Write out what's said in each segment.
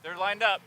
They're lined up.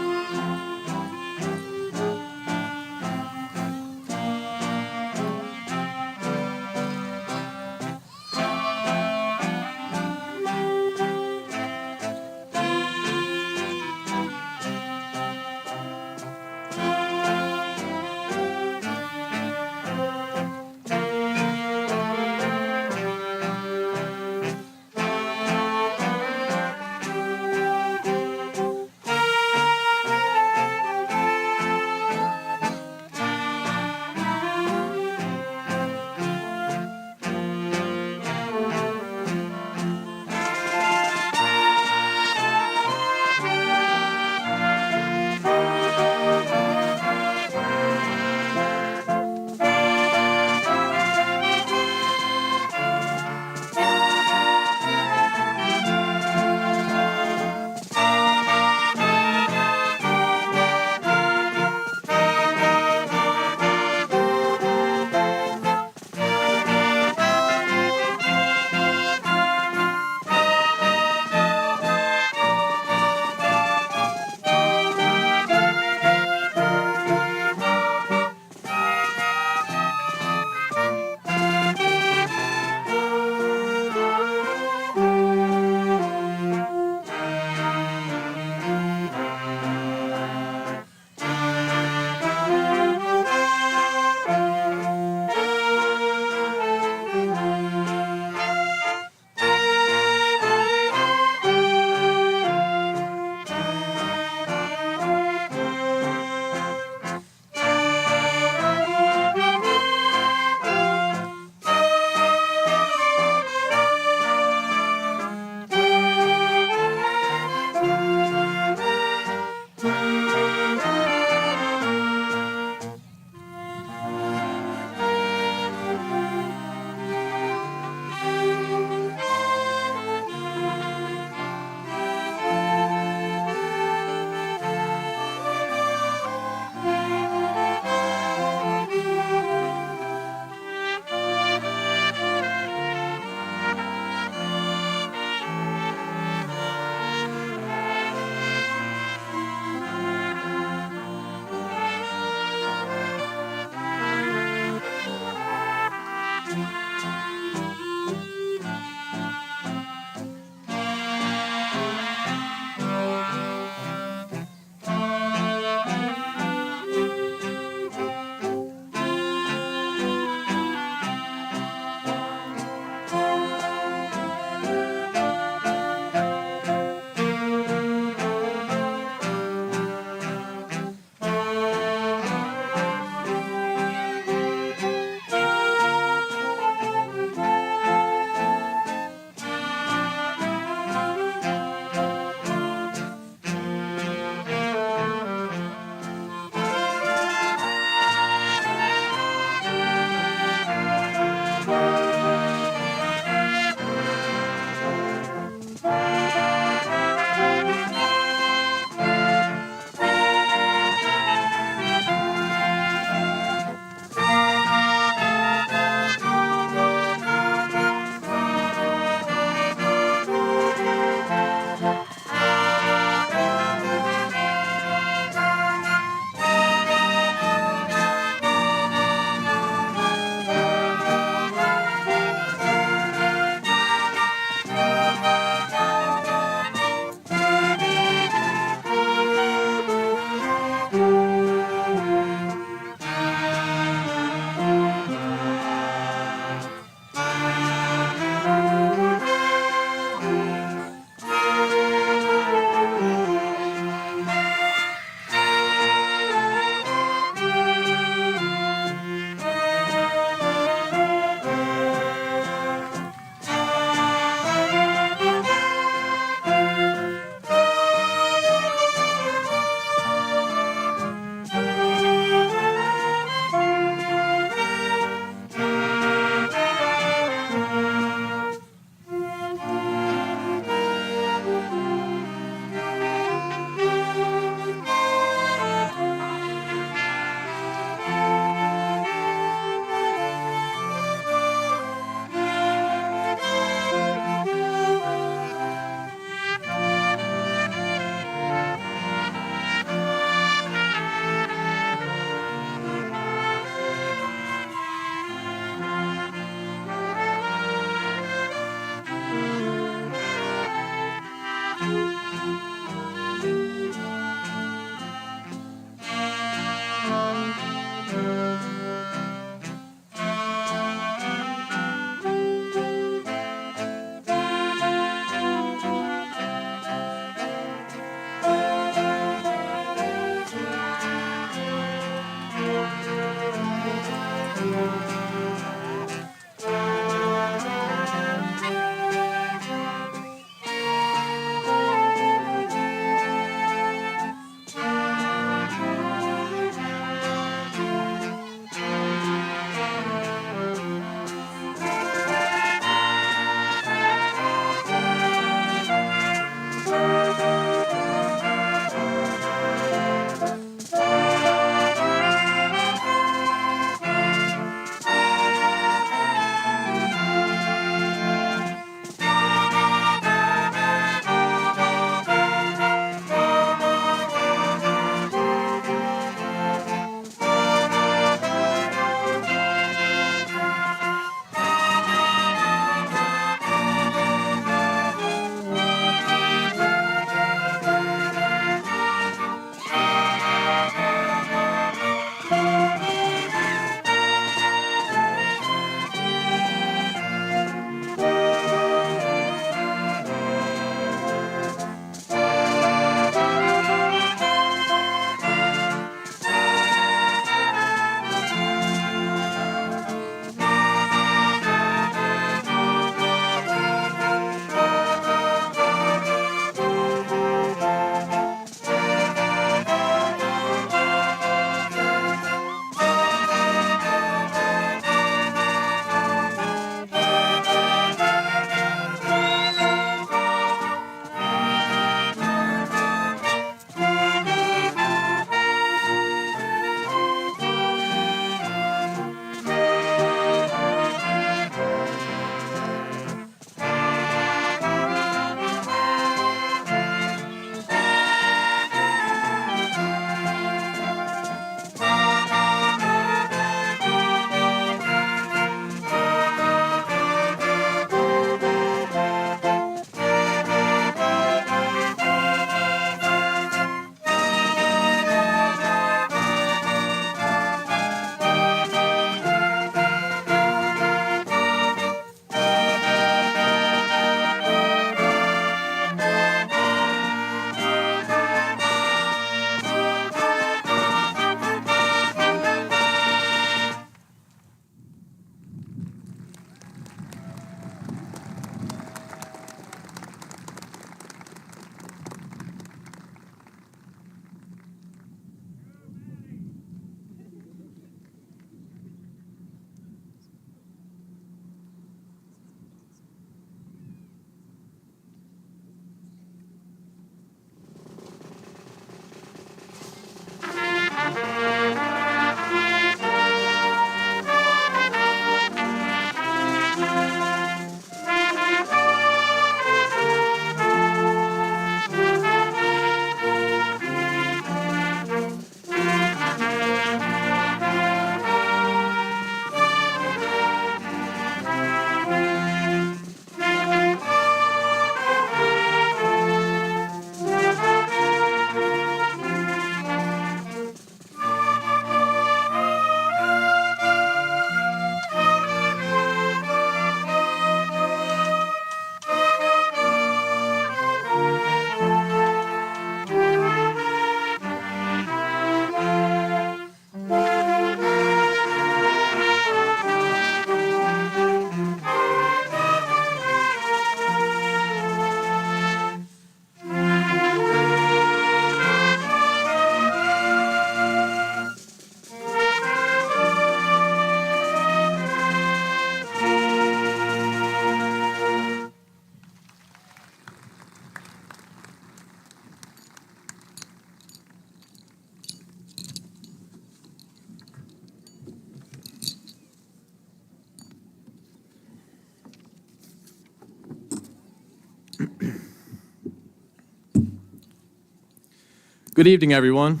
Good evening, everyone.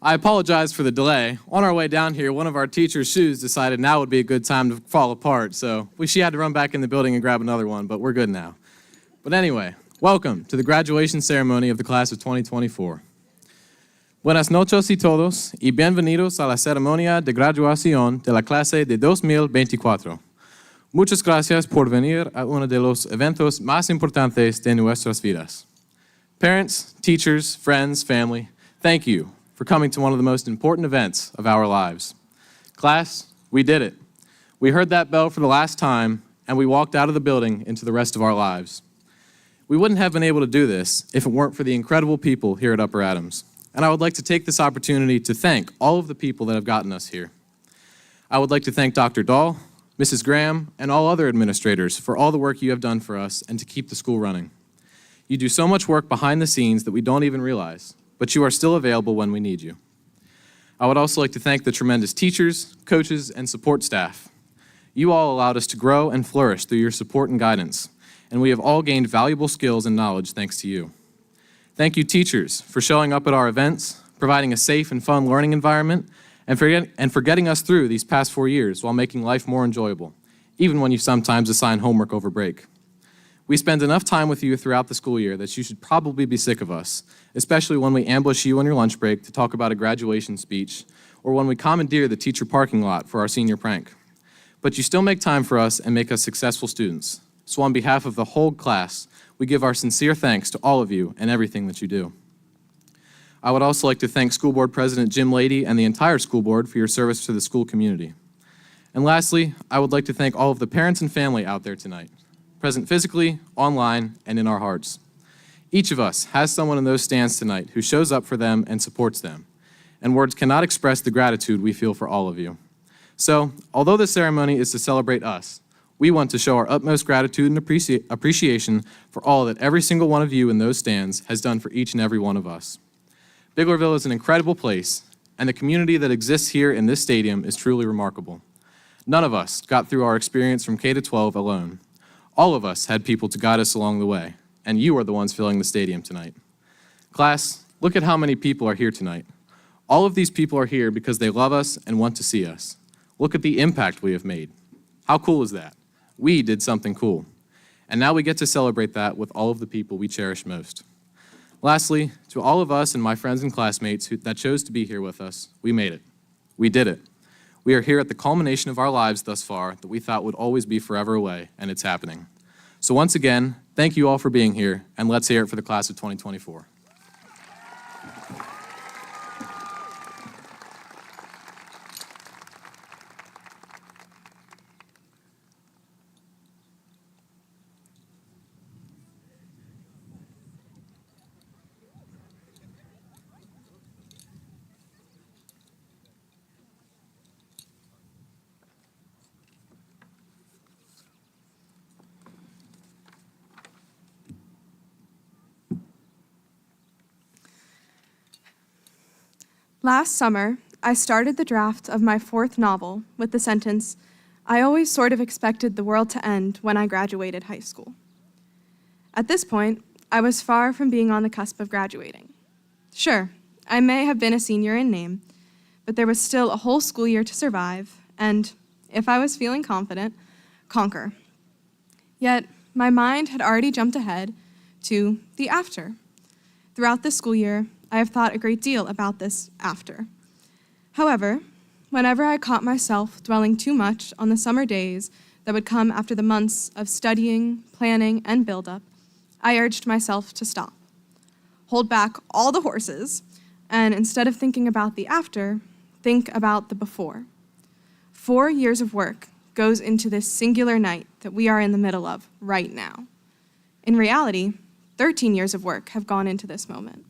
I apologize for the delay. On our way down here, one of our teacher's shoes decided now would be a good time to fall apart, so she had to run back in the building and grab another one, but we're good now. But anyway, welcome to the graduation ceremony of the class of 2024. Buenas noches y todos, y bienvenidos a la ceremonia de graduación de la clase de 2024. Muchas gracias por venir a uno de los eventos más importantes de nuestras vidas. Parents, teachers, friends, family, thank you for coming to one of the most important events of our lives. Class, we did it. We heard that bell for the last time, and we walked out of the building into the rest of our lives. We wouldn't have been able to do this if it weren't for the incredible people here at Upper Adams. And I would like to take this opportunity to thank all of the people that have gotten us here. I would like to thank Dr. Dahl, Mrs. Graham, and all other administrators for all the work you have done for us and to keep the school running. You do so much work behind the scenes that we don't even realize, but you are still available when we need you. I would also like to thank the tremendous teachers, coaches, and support staff. You all allowed us to grow and flourish through your support and guidance, and we have all gained valuable skills and knowledge thanks to you. Thank you, teachers, for showing up at our events, providing a safe and fun learning environment, and for getting us through these past 4 years while making life more enjoyable, even when you sometimes assign homework over break. We spend enough time with you throughout the school year that you should probably be sick of us, especially when we ambush you on your lunch break to talk about a graduation speech, or when we commandeer the teacher parking lot for our senior prank. But you still make time for us and make us successful students. So on behalf of the whole class, we give our sincere thanks to all of you and everything that you do. I would also like to thank School Board President Jim Lady and the entire school board for your service to the school community. And lastly, I would like to thank all of the parents and family out there tonight, present physically, online, and in our hearts. Each of us has someone in those stands tonight who shows up for them and supports them, and words cannot express the gratitude we feel for all of you. So, although this ceremony is to celebrate us, we want to show our utmost gratitude and appreciation for all that every single one of you in those stands has done for each and every one of us. Biglerville is an incredible place, and the community that exists here in this stadium is truly remarkable. None of us got through our experience from K-12 alone. All of us had people to guide us along the way, and you are the ones filling the stadium tonight. Class, look at how many people are here tonight. All of these people are here because they love us and want to see us. Look at the impact we have made. How cool is that? We did something cool. And now we get to celebrate that with all of the people we cherish most. Lastly, to all of us and my friends and classmates that chose to be here with us, we made it. We did it. We are here at the culmination of our lives thus far that we thought would always be forever away, and it's happening. So once again, thank you all for being here, and let's hear it for the class of 2024. Last summer, I started the draft of my 4th novel with the sentence, "I always sort of expected the world to end when I graduated high school." At this point, I was far from being on the cusp of graduating. Sure, I may have been a senior in name, but there was still a whole school year to survive, and, if I was feeling confident, conquer. Yet, my mind had already jumped ahead to the after. Throughout this school year, I have thought a great deal about this after. However, whenever I caught myself dwelling too much on the summer days that would come after the months of studying, planning, and build-up, I urged myself to stop, hold back all the horses, and instead of thinking about the after, think about the before. 4 years of work goes into this singular night that we are in the middle of right now. In reality, 13 years of work have gone into this moment.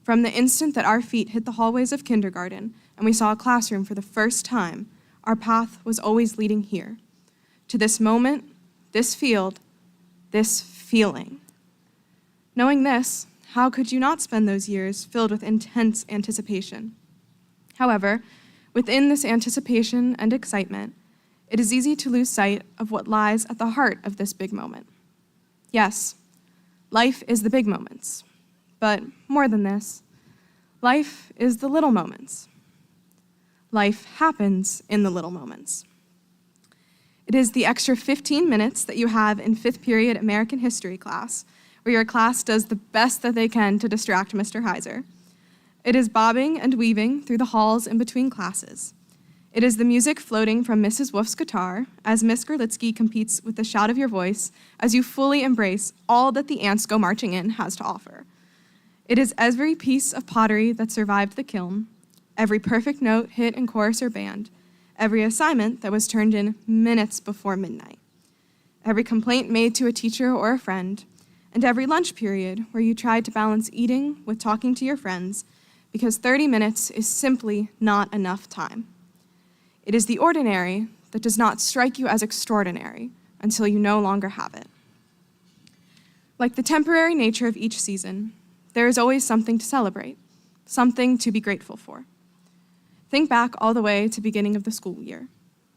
From the instant that our feet hit the hallways of kindergarten and we saw a classroom for the first time, our path was always leading here, to this moment, this field, this feeling. Knowing this, how could you not spend those years filled with intense anticipation? However, within this anticipation and excitement, it is easy to lose sight of what lies at the heart of this big moment. Yes, life is the big moments. But more than this, Life is the little moments. Life happens in the little moments. It is the extra 15 minutes that you have in 5th period American history class, where your class does the best that they can to distract Mr. Heiser. It is bobbing and weaving through the halls in between classes. It is the music floating from Mrs. Wolf's guitar as Miss Gerlitsky competes with the shout of your voice as you fully embrace all that the ants go marching in has to offer. It is every piece of pottery that survived the kiln, every perfect note hit in chorus or band, every assignment that was turned in minutes before midnight, every complaint made to a teacher or a friend, and every lunch period where you tried to balance eating with talking to your friends because 30 minutes is simply not enough time. It is the ordinary that does not strike you as extraordinary until you no longer have it. Like the temporary nature of each season, there is always something to celebrate, something to be grateful for. Think back all the way to the beginning of the school year,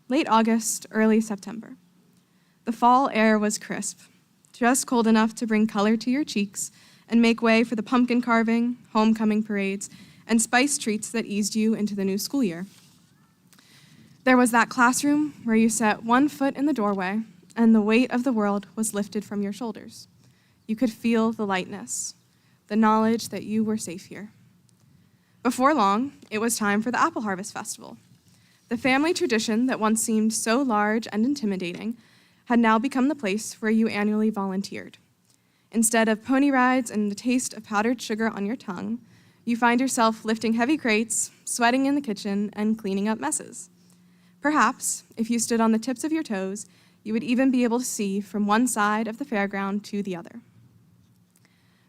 late August, early September. The fall air was crisp, just cold enough to bring color to your cheeks and make way for the pumpkin carving, homecoming parades, and spice treats that eased you into the new school year. There was that classroom where you set one foot in the doorway and the weight of the world was lifted from your shoulders. You could feel the lightness, the knowledge that you were safe here. Before long, it was time for the Apple Harvest Festival. The family tradition that once seemed so large and intimidating had now become the place where you annually volunteered. Instead of pony rides and the taste of powdered sugar on your tongue, you find yourself lifting heavy crates, sweating in the kitchen, and cleaning up messes. Perhaps, if you stood on the tips of your toes, you would even be able to see from one side of the fairground to the other.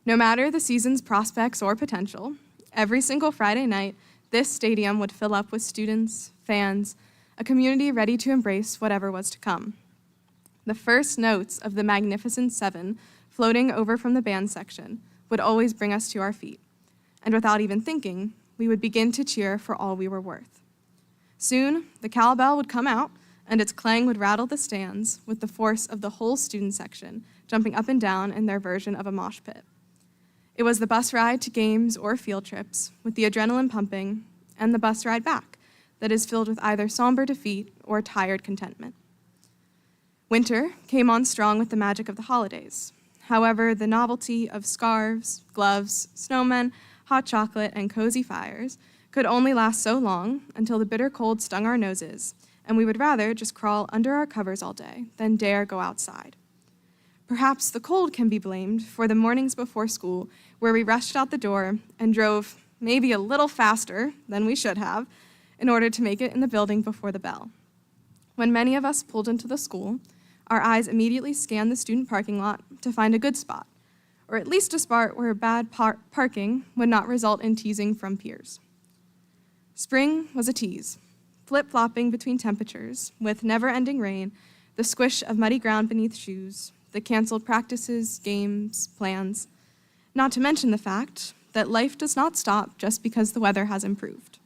No matter the season's prospects or potential, every single Friday night, this stadium would fill up with students, fans, a community ready to embrace whatever was to come. The first notes of the Magnificent Seven floating over from the band section would always bring us to our feet, and without even thinking, we would begin to cheer for all we were worth. Soon, the cowbell would come out, and its clang would rattle the stands with the force of the whole student section jumping up and down in their version of a mosh pit. It was the bus ride to games or field trips, with the adrenaline pumping, and the bus ride back that is filled with either somber defeat or tired contentment. Winter came on strong with the magic of the holidays. However, the novelty of scarves, gloves, snowmen, hot chocolate, and cozy fires could only last so long until the bitter cold stung our noses, and we would rather just crawl under our covers all day than dare go outside. Perhaps the cold can be blamed for the mornings before school where we rushed out the door and drove maybe a little faster than we should have in order to make it in the building before the bell. When many of us pulled into the school, our eyes immediately scanned the student parking lot to find a good spot, or at least a spot where bad parking would not result in teasing from peers. Spring was a tease, flip-flopping between temperatures, with never-ending rain, the squish of muddy ground beneath shoes, the canceled practices, games, plans, not to mention the fact that life does not stop just because the weather has improved.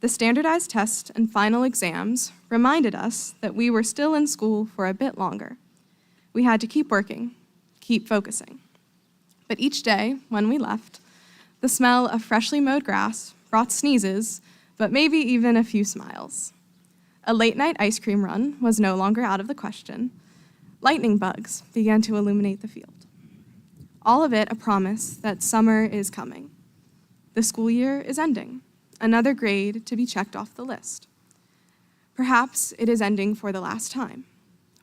The standardized test and final exams reminded us that we were still in school for a bit longer. We had to keep working, keep focusing. But each day, when we left, the smell of freshly mowed grass brought sneezes, but maybe even a few smiles. A late-night ice cream run was no longer out of the question. Lightning bugs began to illuminate the field. All of it a promise that summer is coming. The school year is ending, another grade to be checked off the list. Perhaps it is ending for the last time.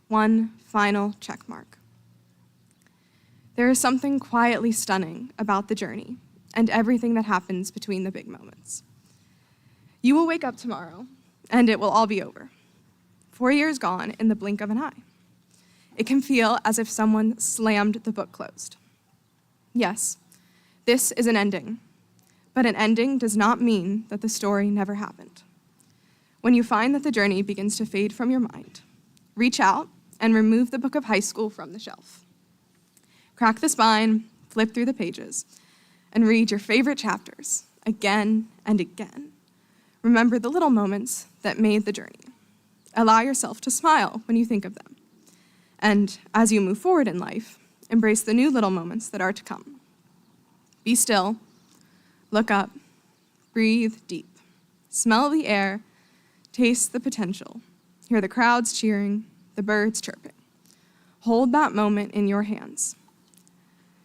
One final check mark. There is something quietly stunning about the journey and everything that happens between the big moments. You will wake up tomorrow, and it will all be over. 4 years gone in the blink of an eye. It can feel as if someone slammed the book closed. Yes, this is an ending, but an ending does not mean that the story never happened. When you find that the journey begins to fade from your mind, reach out and remove the book of high school from the shelf. Crack the spine, flip through the pages, and read your favorite chapters again and again. Remember the little moments that made the journey. Allow yourself to smile when you think of them. And as you move forward in life, embrace the new little moments that are to come. Be still, look up, Breathe deep. Smell the air. Taste the potential. Hear the crowds cheering, the birds chirping. Hold that moment in your hands.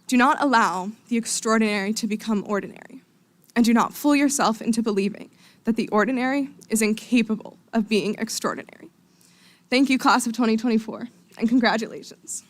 Do not allow the extraordinary to become ordinary, and do not fool yourself into believing that the ordinary is incapable of being extraordinary. Thank you, class of 2024, and congratulations.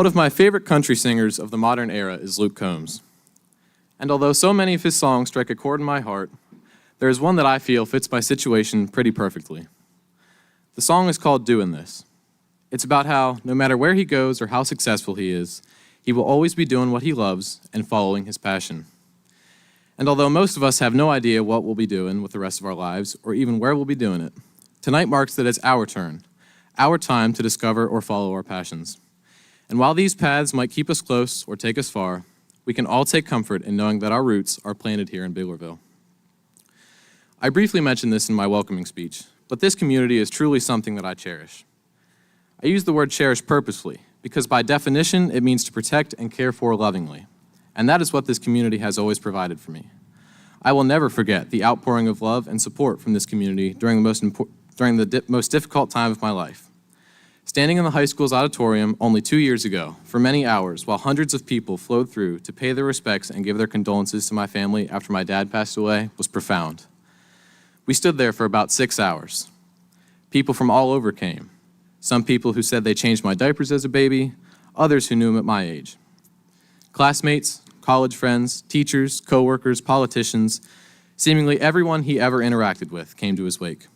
One of my favorite country singers of the modern era is Luke Combs. And although so many of his songs strike a chord in my heart, there is one that I feel fits my situation pretty perfectly. The song is called Doin' This. It's about how, no matter where he goes or how successful he is, he will always be doing what he loves and following his passion. And although most of us have no idea what we'll be doing with the rest of our lives, or even where we'll be doing it, tonight marks that it's our turn, our time to discover or follow our passions. And while these paths might keep us close or take us far, we can all take comfort in knowing that our roots are planted here in Biglerville. I briefly mentioned this in my welcoming speech, but this community is truly something that I cherish. I use the word cherish purposefully, because by definition, it means to protect and care for lovingly. And that is what this community has always provided for me. I will never forget the outpouring of love and support from this community during the most difficult time of my life. Standing in the high school's auditorium only 2 years ago for many hours while hundreds of people flowed through to pay their respects and give their condolences to my family after my dad passed away was profound. We stood there for about 6 hours. People from all over came. Some people who said they changed my diapers as a baby, others who knew him at my age. Classmates, college friends, teachers, coworkers, politicians, seemingly everyone he ever interacted with came to his wake.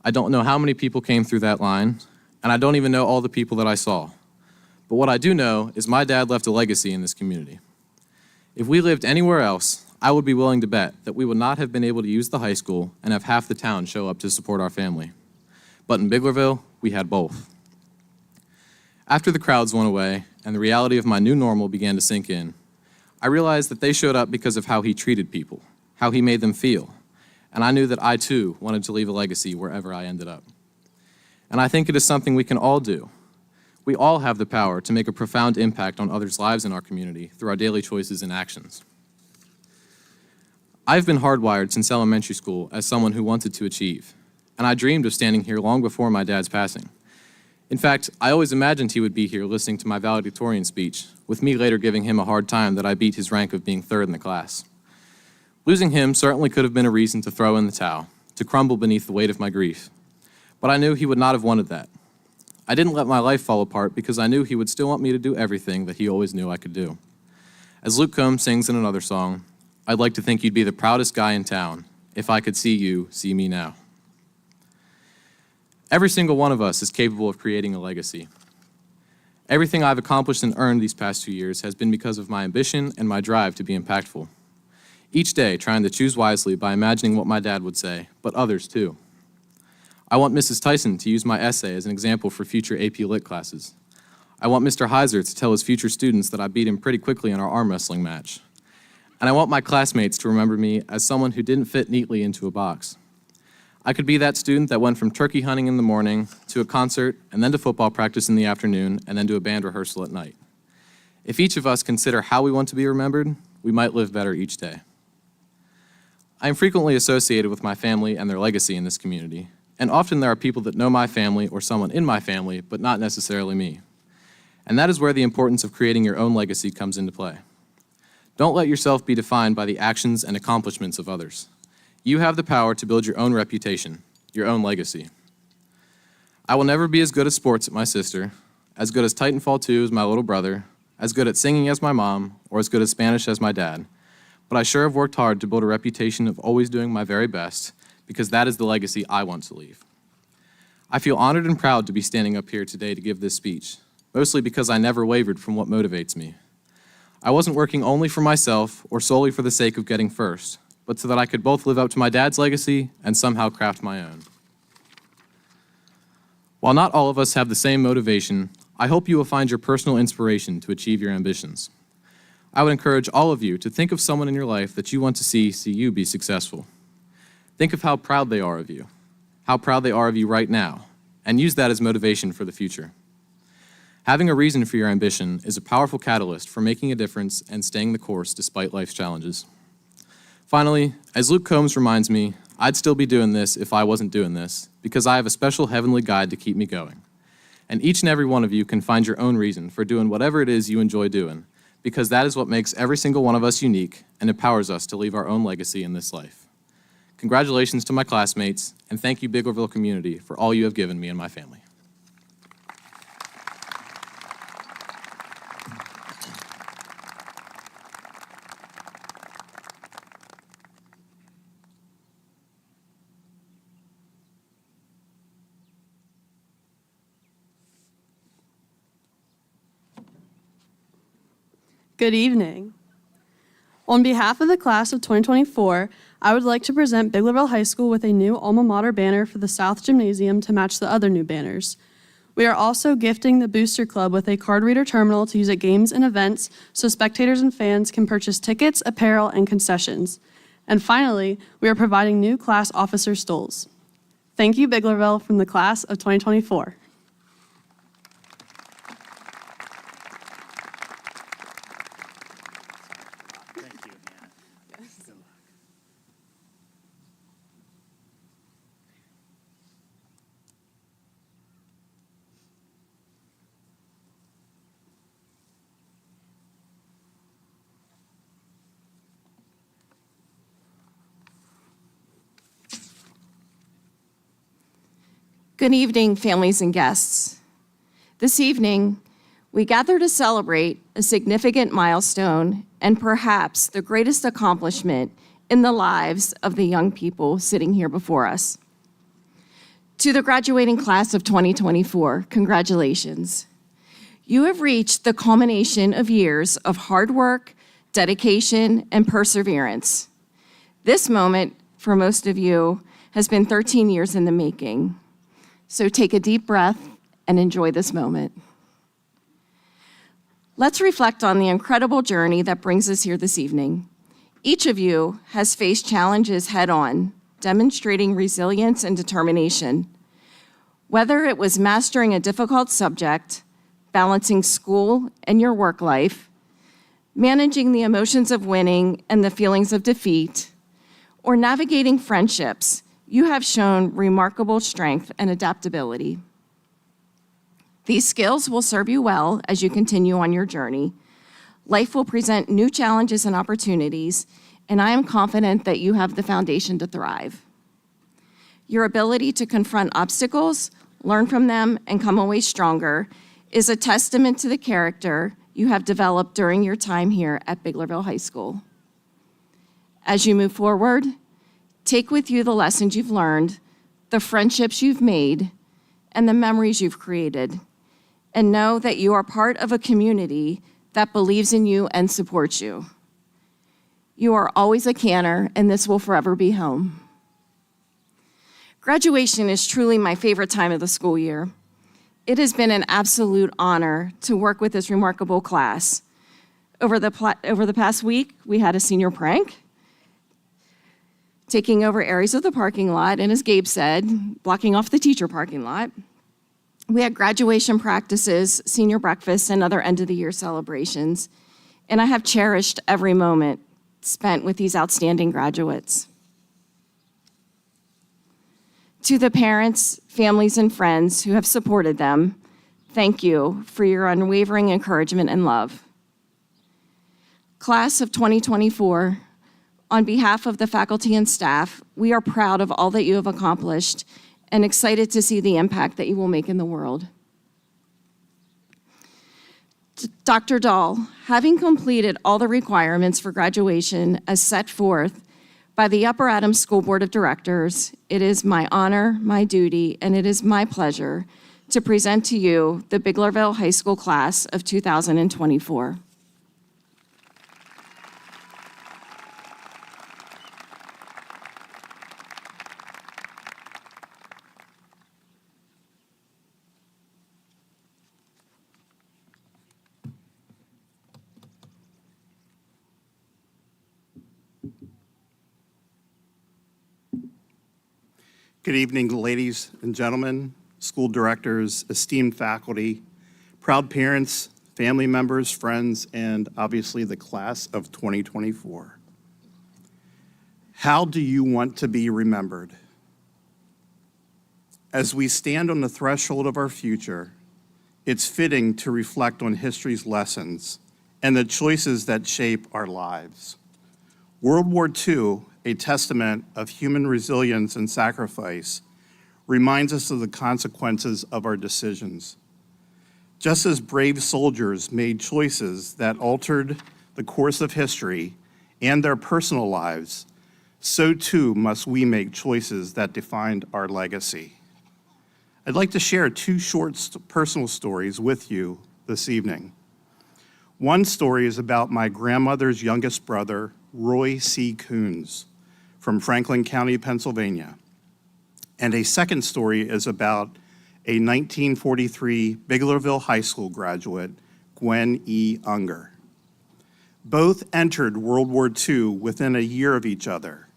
I don't know how many people came through that line, and I don't even know all the people that I saw. But what I do know is my dad left a legacy in this community. If we lived anywhere else, I would be willing to bet that we would not have been able to use the high school and have half the town show up to support our family. But in Biglerville, we had both. After the crowds went away and the reality of my new normal began to sink in, I realized that they showed up because of how he treated people, how he made them feel, and I knew that I too wanted to leave a legacy wherever I ended up. And I think it is something we can all do. We all have the power to make a profound impact on others' lives in our community through our daily choices and actions. I've been hardwired since elementary school as someone who wanted to achieve, and I dreamed of standing here long before my dad's passing. In fact, I always imagined he would be here listening to my valedictorian speech, with me later giving him a hard time that I beat his rank of being third in the class. Losing him certainly could have been a reason to throw in the towel, to crumble beneath the weight of my grief. But I knew he would not have wanted that. I didn't let my life fall apart because I knew he would still want me to do everything that he always knew I could do. As Luke Combs sings in another song, I'd like to think you'd be the proudest guy in town. If I could see you, see me now. Every single one of us is capable of creating a legacy. Everything I've accomplished and earned these past 2 years has been because of my ambition and my drive to be impactful. Each day, trying to choose wisely by imagining what my dad would say, but others too. I want Mrs. Tyson to use my essay as an example for future AP Lit classes. I want Mr. Heiser to tell his future students that I beat him pretty quickly in our arm wrestling match. And I want my classmates to remember me as someone who didn't fit neatly into a box. I could be that student that went from turkey hunting in the morning to a concert and then to football practice in the afternoon and then to a band rehearsal at night. If each of us consider how we want to be remembered, we might live better each day. I am frequently associated with my family and their legacy in this community, and often there are people that know my family or someone in my family, but not necessarily me. And that is where the importance of creating your own legacy comes into play. Don't let yourself be defined by the actions and accomplishments of others. You have the power to build your own reputation, your own legacy. I will never be as good at sports as my sister, as good as Titanfall 2 as my little brother, as good at singing as my mom, or as good at Spanish as my dad. But I sure have worked hard to build a reputation of always doing my very best, because that is the legacy I want to leave. I feel honored and proud to be standing up here today to give this speech, mostly because I never wavered from what motivates me. I wasn't working only for myself or solely for the sake of getting first, but so that I could both live up to my dad's legacy and somehow craft my own. While not all of us have the same motivation, I hope you will find your personal inspiration to achieve your ambitions. I would encourage all of you to think of someone in your life that you want to see you be successful. Think of how proud they are of you, how proud they are of you right now, and use that as motivation for the future. Having a reason for your ambition is a powerful catalyst for making a difference and staying the course despite life's challenges. Finally, as Luke Combs reminds me, I'd still be doing this if I wasn't doing this, because I have a special heavenly guide to keep me going. And each and every one of you can find your own reason for doing whatever it is you enjoy doing, because that is what makes every single one of us unique and empowers us to leave our own legacy in this life. Congratulations to my classmates, and thank you, Biglerville community, for all you have given me and my family. Good evening. On behalf of the class of 2024, I would like to present Biglerville High School with a new alma mater banner for the South Gymnasium to match the other new banners. We are also gifting the Booster Club with a card reader terminal to use at games and events so spectators and fans can purchase tickets, apparel, and concessions. And finally, we are providing new class officer stoles. Thank you, Biglerville, from the class of 2024. Thank you, Hannah. Good luck. Good evening, families and guests. This evening, we gather to celebrate a significant milestone and perhaps the greatest accomplishment in the lives of the young people sitting here before us. To the graduating class of 2024, congratulations. You have reached the culmination of years of hard work, dedication, and perseverance. This moment, for most of you, has been 13 years in the making. So take a deep breath and enjoy this moment. Let's reflect on the incredible journey that brings us here this evening. Each of you has faced challenges head-on, demonstrating resilience and determination. Whether it was mastering a difficult subject, balancing school and your work life, managing the emotions of winning and the feelings of defeat, or navigating friendships, you have shown remarkable strength and adaptability. These skills will serve you well as you continue on your journey. Life will present new challenges and opportunities, and I am confident that you have the foundation to thrive. Your ability to confront obstacles, learn from them, and come away stronger is a testament to the character you have developed during your time here at Biglerville High School. As you move forward, take with you the lessons you've learned, the friendships you've made, and the memories you've created, and know that you are part of a community that believes in you and supports you. You are always a Canner, and this will forever be home. Graduation is truly my favorite time of the school year. It has been an absolute honor to work with this remarkable class. Over the past week, we had a senior prank, taking over areas of the parking lot, and as Gabe said, blocking off the teacher parking lot. We had graduation practices, senior breakfasts, and other end-of-the-year celebrations, and I have cherished every moment spent with these outstanding graduates. To the parents, families, and friends who have supported them, thank you for your unwavering encouragement and love. Class of 2024, on behalf of the faculty and staff, we are proud of all that you have accomplished and excited to see the impact that you will make in the world. Dr. Dahl, having completed all the requirements for graduation as set forth by the Upper Adams School Board of Directors, it is my honor, my duty, and it is my pleasure to present to you the Biglerville High School class of 2024. Good evening, ladies and gentlemen, school directors, esteemed faculty, proud parents, family members, friends, and obviously the class of 2024. How do you want to be remembered? As we stand on the threshold of our future, it's fitting to reflect on history's lessons and the choices that shape our lives. World War II, a testament of human resilience and sacrifice, reminds us of the consequences of our decisions. Just as brave soldiers made choices that altered the course of history and their personal lives, so too must we make choices that defined our legacy. I'd like to share two short personal stories with you this evening. One story is about my grandmother's youngest brother, Roy C. Coons, from Franklin County, Pennsylvania. And a second story is about a 1943 Biglerville High School graduate, Gwen E. Unger. Both entered World War II within a year of each other,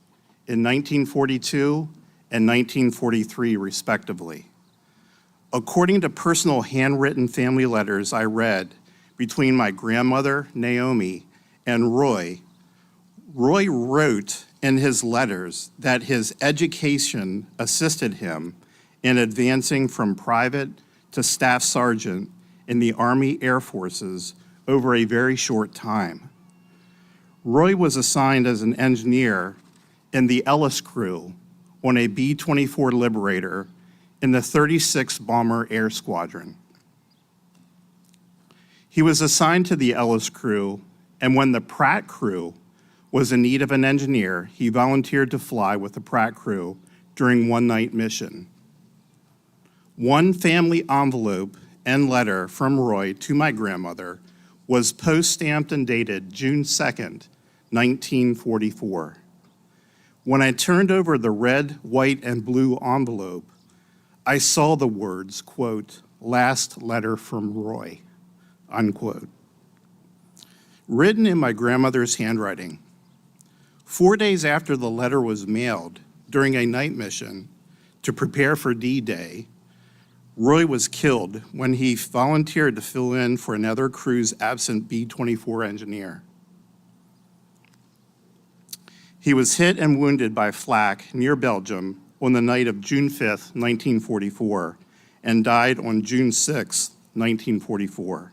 in 1942 and 1943, respectively. According to personal handwritten family letters I read between my grandmother, Naomi, and Roy wrote in his letters that his education assisted him in advancing from private to staff sergeant in the Army Air Forces over a very short time. Roy was assigned as an engineer in the Ellis crew on a B-24 Liberator in the 36th Bomber Air Squadron. He was assigned to the Ellis crew, and when the Pratt crew was in need of an engineer, he volunteered to fly with the Pratt crew during one-night mission. One family envelope and letter from Roy to my grandmother was post-stamped and dated June 2nd, 1944. When I turned over the red, white, and blue envelope, I saw the words, quote, "Last letter from Roy," unquote, written in my grandmother's handwriting. 4 days after the letter was mailed, during a night mission to prepare for D-Day, Roy was killed when he volunteered to fill in for another crew's absent B-24 engineer. He was hit and wounded by flak near Belgium on the night of June 5th, 1944, and died on June 6th, 1944.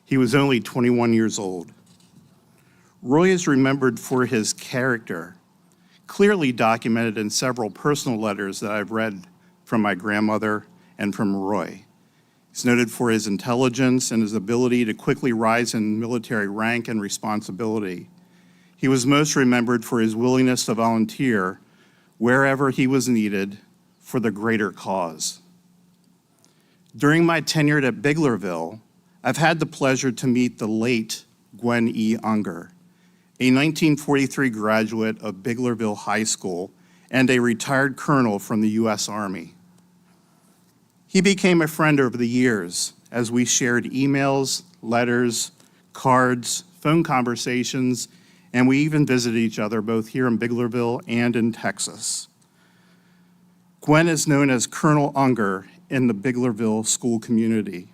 He was only 21 years old. Roy is remembered for his character, clearly documented in several personal letters that I've read from my grandmother and from Roy. He's noted for his intelligence and his ability to quickly rise in military rank and responsibility. He was most remembered for his willingness to volunteer wherever he was needed for the greater cause. During my tenure at Biglerville, I've had the pleasure to meet the late Gwen E. Unger, a 1943 graduate of Biglerville High School and a retired colonel from the U.S. Army. He became a friend over the years as we shared emails, letters, cards, phone conversations, and we even visited each other both here in Biglerville and in Texas. Gwen is known as Colonel Unger in the Biglerville school community.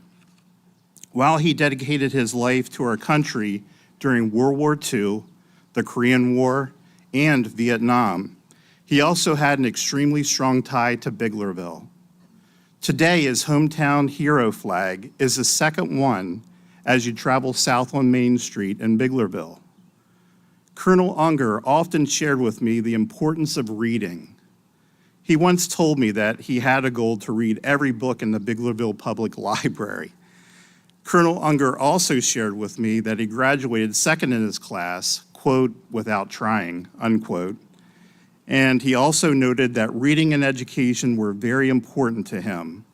While he dedicated his life to our country during World War II, the Korean War, and Vietnam, he also had an extremely strong tie to Biglerville. Today, his hometown hero flag is the second one as you travel south on Main Street in Biglerville. Colonel Unger often shared with me the importance of reading. He once told me that he had a goal to read every book in the Biglerville Public Library. Colonel Unger also shared with me that he graduated second in his class, quote, "without trying," unquote. And he also noted that reading and education were very important to him.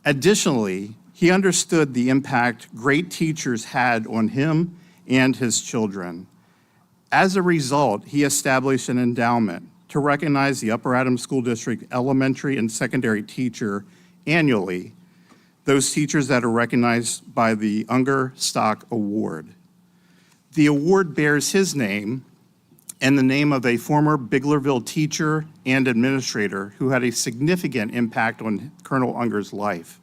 Additionally, he understood the impact great teachers had on him and his children. As a result, he established an endowment to recognize the Upper Adams School District elementary and secondary teacher annually, those teachers that are recognized by the Unger Stock Award. The award bears his name and the name of a former Biglerville teacher and administrator who had a significant impact on Colonel Unger's life.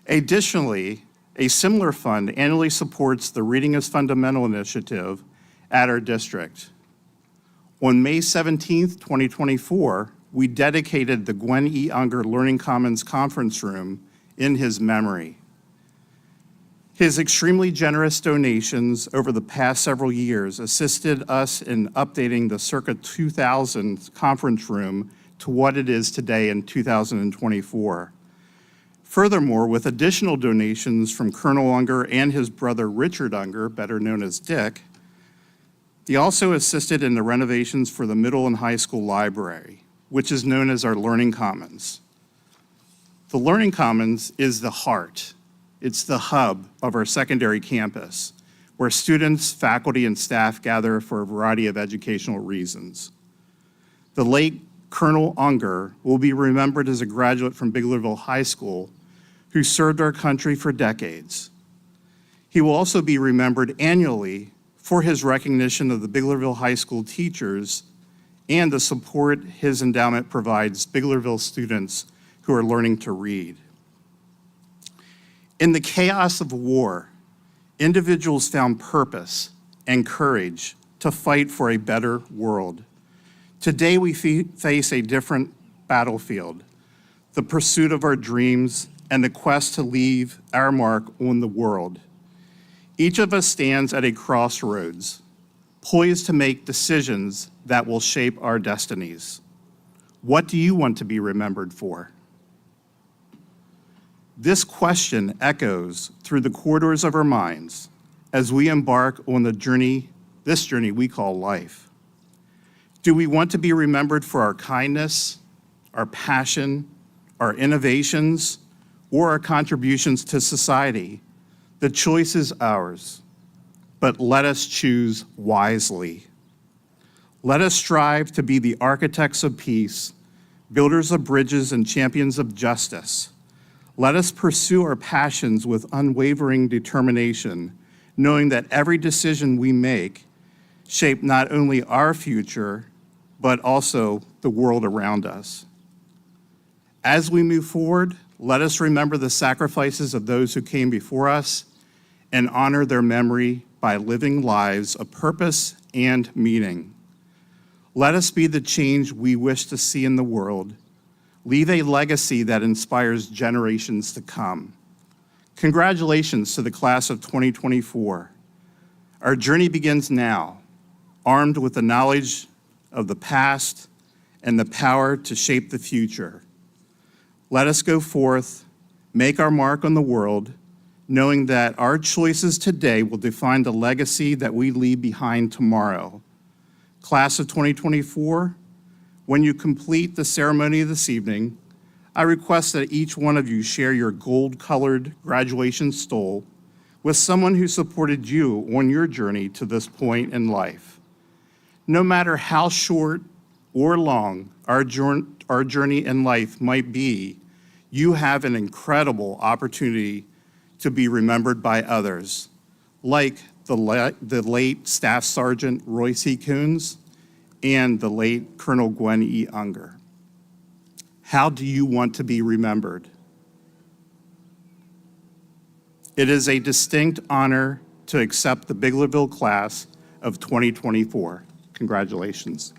Additionally, a similar fund annually supports the Reading is Fundamental initiative at our district. On May 17th, 2024, we dedicated the Gwen E. Unger Learning Commons conference room in his memory. His extremely generous donations over the past several years assisted us in updating the circa 2000 conference room to what it is today in 2024. Furthermore, with additional donations from Colonel Unger and his brother Richard Unger, better known as Dick, he also assisted in the renovations for the middle and high school library, which is known as our Learning Commons. The Learning Commons is the heart. It's the hub of our secondary campus. where students, faculty, and staff gather for a variety of educational reasons. The late Colonel Unger will be remembered as a graduate from Biglerville High School who served our country for decades. He will also be remembered annually for his recognition of the Biglerville High School teachers and the support his endowment provides Biglerville students who are learning to read. In the chaos of war, individuals found purpose and courage to fight for a better world. Today we face a different battlefield, the pursuit of our dreams and the quest to leave our mark on the world. Each of us stands at a crossroads, poised to make decisions that will shape our destinies. What do you want to be remembered for? This question echoes through the corridors of our minds as we embark on this journey we call life. Do we want to be remembered for our kindness, our passion, our innovations, or our contributions to society? The choice is ours, but let us choose wisely. Let us strive to be the architects of peace, builders of bridges, and champions of justice. Let us pursue our passions with unwavering determination, knowing that every decision we make shape not only our future, but also the world around us. As we move forward, let us remember the sacrifices of those who came before us and honor their memory by living lives of purpose and meaning. Let us be the change we wish to see in the world. Leave a legacy that inspires generations to come. Congratulations to the class of 2024. Our journey begins now, armed with the knowledge of the past and the power to shape the future. Let us go forth, make our mark on the world, knowing that our choices today will define the legacy that we leave behind tomorrow. Class of 2024, when you complete the ceremony this evening, I request that each one of you share your gold-colored graduation stole with someone who supported you on your journey to this point in life. No matter how short or long our journey in life might be, you have an incredible opportunity to be remembered by others, like the late Staff Sergeant Royce E. Coons and the late Colonel Gwen E. Unger. How do you want to be remembered? It is a distinct honor to accept the Biglerville class of 2024. Congratulations.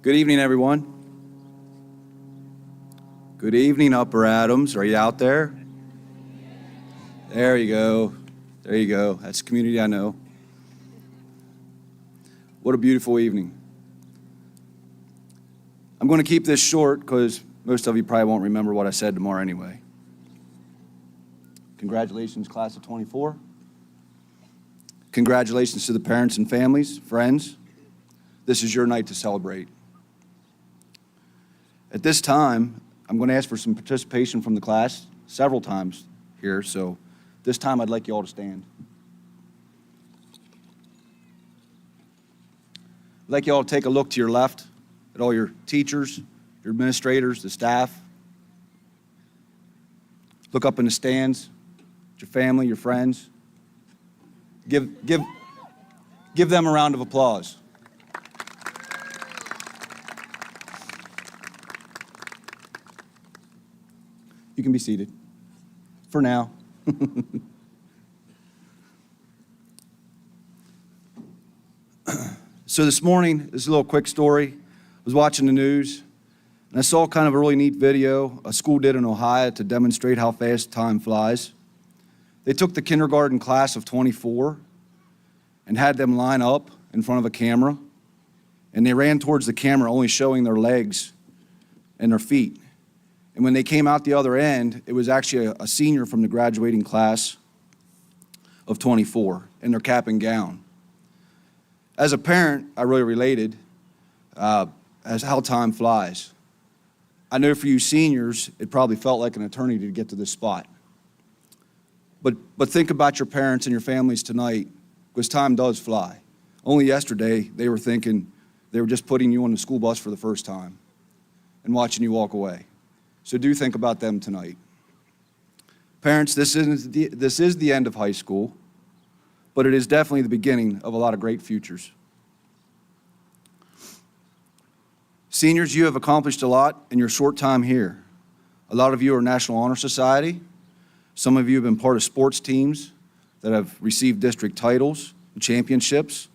Good evening, everyone. Good evening, Upper Adams. Are you out there? There you go. There you go. That's the community I know. What a beautiful evening. I'm going to keep this short because most of you probably won't remember what I said tomorrow anyway. Congratulations, class of 24. Congratulations to the parents and families, friends. This is your night to celebrate. At this time, I'm going to ask for some participation from the class several times here, so this time I'd like you all to stand. I'd like you all to take a look to your left at all your teachers, your administrators, the staff. Look up in the stands at your family, your friends. Give them a round of applause. You can be seated for now. So this morning, this is a little quick story. I was watching the news, and I saw kind of a really neat video a school did in Ohio to demonstrate how fast time flies. They took the kindergarten class of 24 and had them line up in front of a camera, and they ran towards the camera only showing their legs and their feet. And when they came out the other end, it was actually a senior from the graduating class of 24 in their cap and gown. As a parent, I really related as how time flies. I know for you seniors, it probably felt like an eternity to get to this spot. But think about your parents and your families tonight, because time does fly. Only yesterday, they were thinking they were just putting you on the school bus for the first time and watching you walk away. So do think about them tonight. Parents, this is the end of high school, but it is definitely the beginning of a lot of great futures. Seniors, you have accomplished a lot in your short time here. A lot of you are National Honor Society. Some of you have been part of sports teams that have received district titles and championships.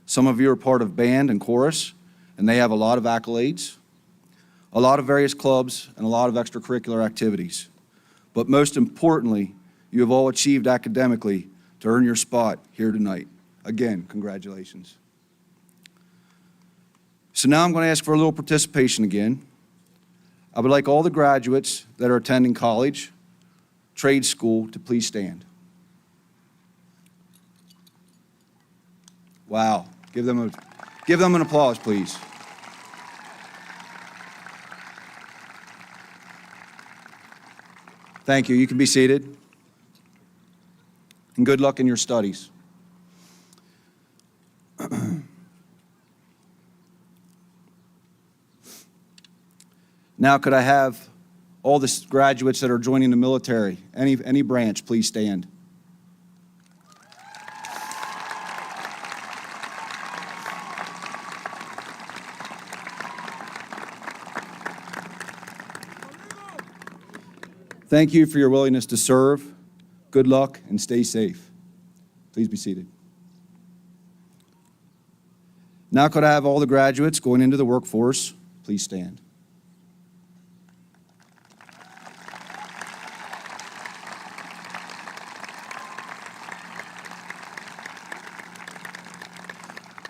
Some of you are part of band and chorus, and they have a lot of accolades, a lot of various clubs, and a lot of extracurricular activities. But most importantly, you have all achieved academically to earn your spot here tonight. Again, congratulations. So now I'm going to ask for a little participation again. I would like all the graduates that are attending college, trade school to please stand. Wow. Give them an applause, please. Thank you. You can be seated. And good luck in your studies. Now, could I have all the graduates that are joining the military, any branch, please stand. Thank you for your willingness to serve. Good luck and stay safe. Please be seated. Now could I have all the graduates going into the workforce, please stand.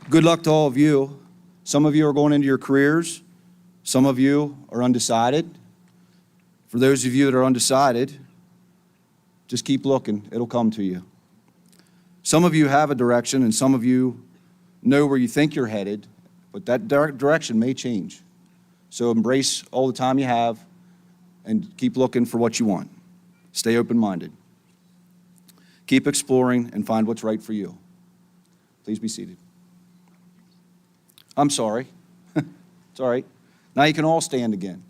Good luck to all of you. Some of you are going into your careers. Some of you are undecided. For those of you that are undecided, just keep looking. It'll come to you. Some of you have a direction, and some of you know where you think you're headed, but that direction may change. So embrace all the time you have and keep looking for what you want. Stay open-minded. Keep exploring and find what's right for you. Please be seated. I'm sorry. It's all right. Now you can all stand again.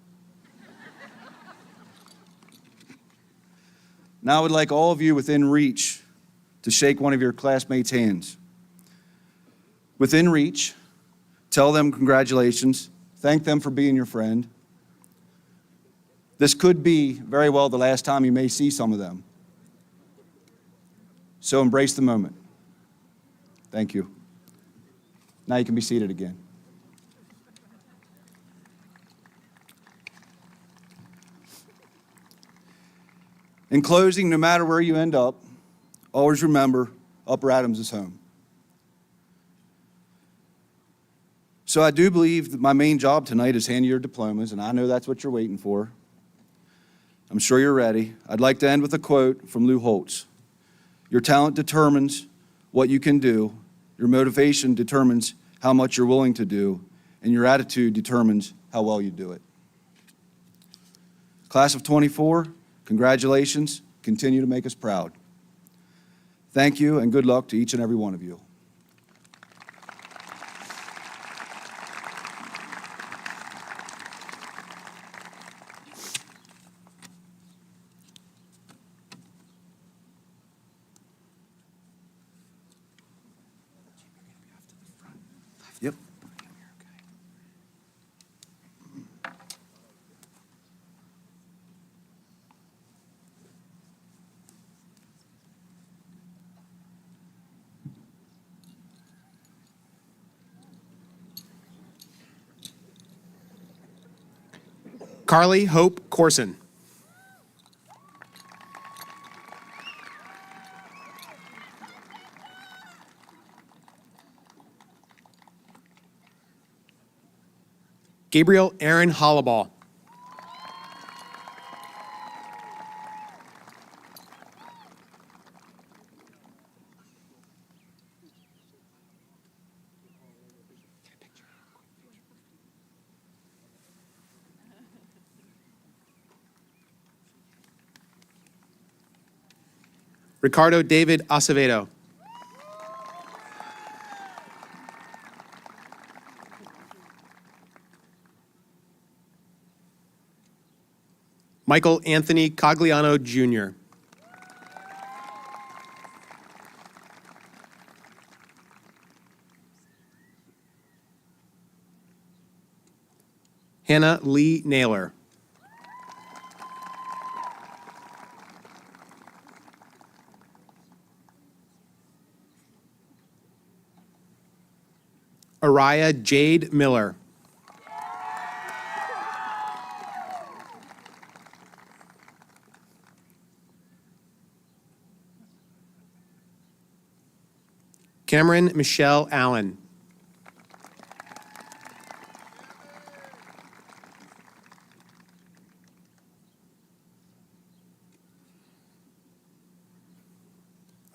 Now I would like all of you within reach to shake one of your classmates' hands. Within reach, tell them congratulations, thank them for being your friend. This could be very well the last time you may see some of them. So embrace the moment. Thank you. Now you can be seated again. In closing, no matter where you end up, always remember Upper Adams is home. So I do believe that my main job tonight is hand you your diplomas, and I know that's what you're waiting for. I'm sure you're ready. I'd like to end with a quote from Lou Holtz. Your talent determines what you can do. Your motivation determines how much you're willing to do, and your attitude determines how well you do it. Class of 24, congratulations. Continue to make us proud. Thank you, and good luck to each and every one of you. Yep. Carly Hope Corson. Gabriel Aaron Hollaball. Ricardo David Acevedo. Michael Anthony Cogliano Jr. Hannah Lee Naylor. Araya Jade Miller. Cameron Michelle Allen.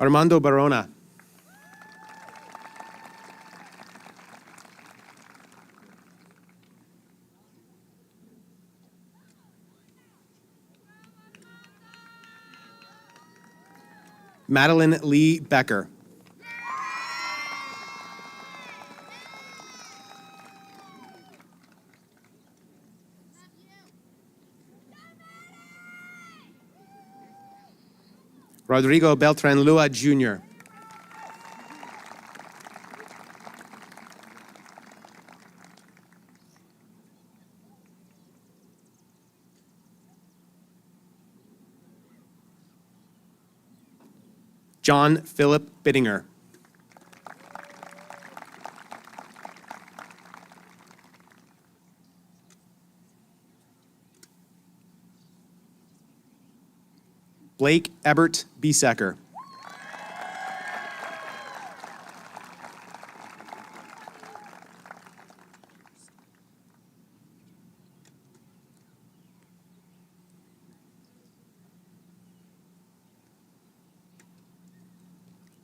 Armando Barona. Madeline Lee Becker. Rodrigo Beltran Lua Jr. John Philip Bittinger. Blake Ebert Biesecker.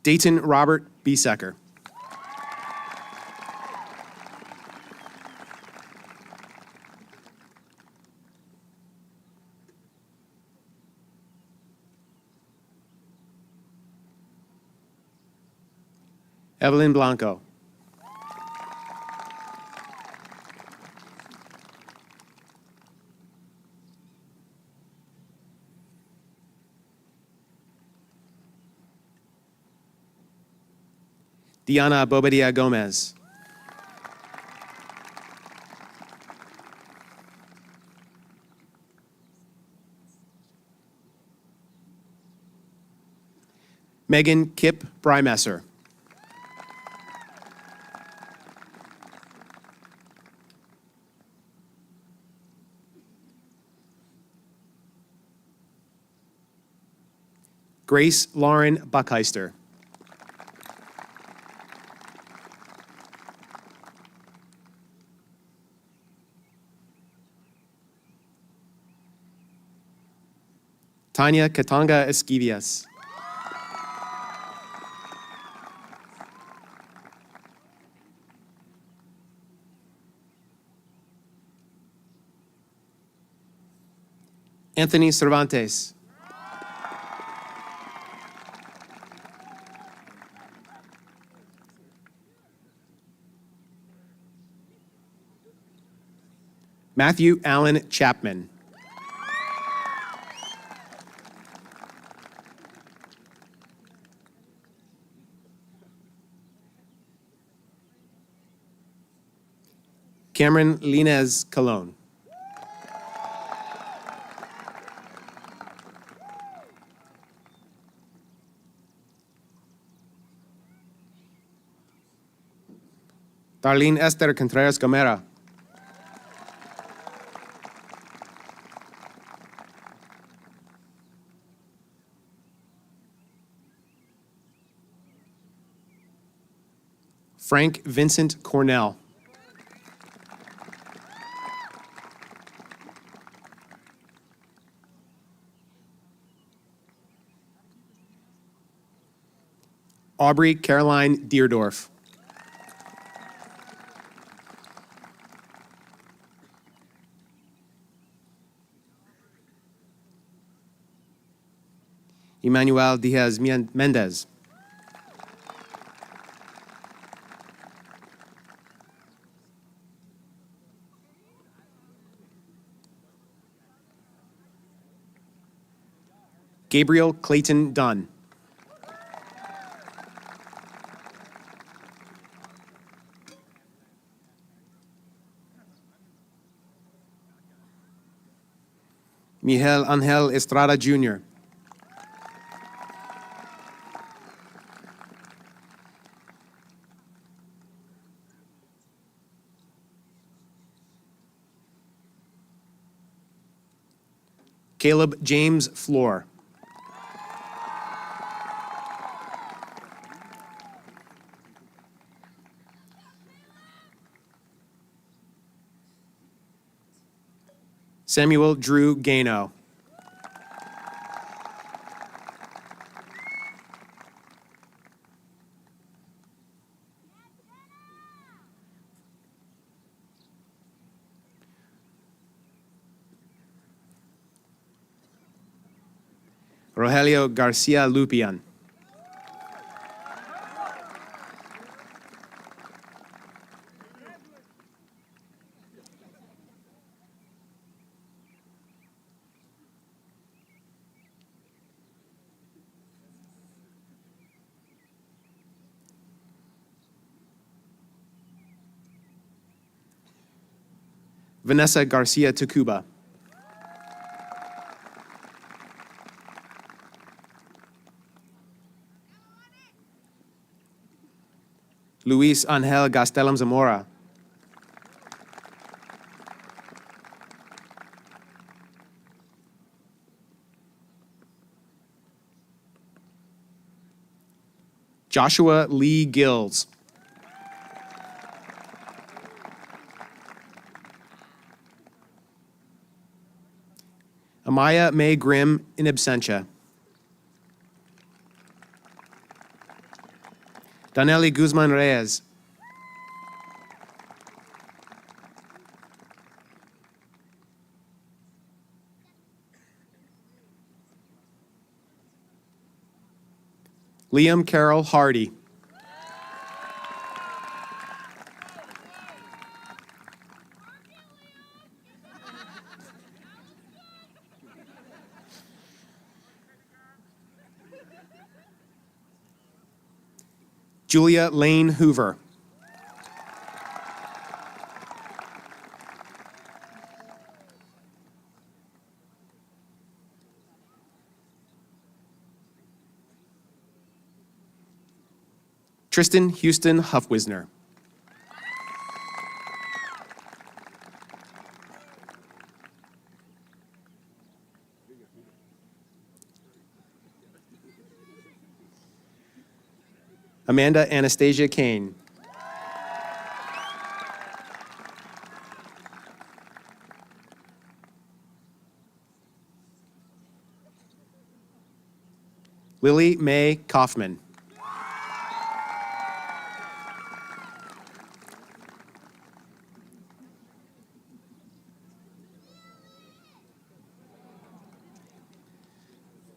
Dayton Robert Biesecker. Evelyn Blanco. Diana Bobadilla Gomez. Megan Kip Brymesser. Grace Lauren Buckheister. Tanya Katanga Esquivias. Anthony Cervantes. Matthew Allen Chapman. Cameron Linez Colon. Darlene Esther Contreras Gomera. Frank Vincent Cornell. Aubrey Caroline Deerdorf. Emmanuel Diaz Mendez. Gabriel Clayton Dunn. Miguel Angel Estrada Jr. Caleb James Floor. Samuel Drew Gano. Rogelio Garcia Lupian. Vanessa Garcia Tacuba. Luis Angel Gastelum Zamora. Joshua Lee Gills. Amaya May Grimm in absentia. Danelli Guzman Reyes. Liam Carroll Hardy. Julia Lane Hoover. Tristan Houston Huffwisner. Amanda Anastasia Kane. Lily Mae Kaufman.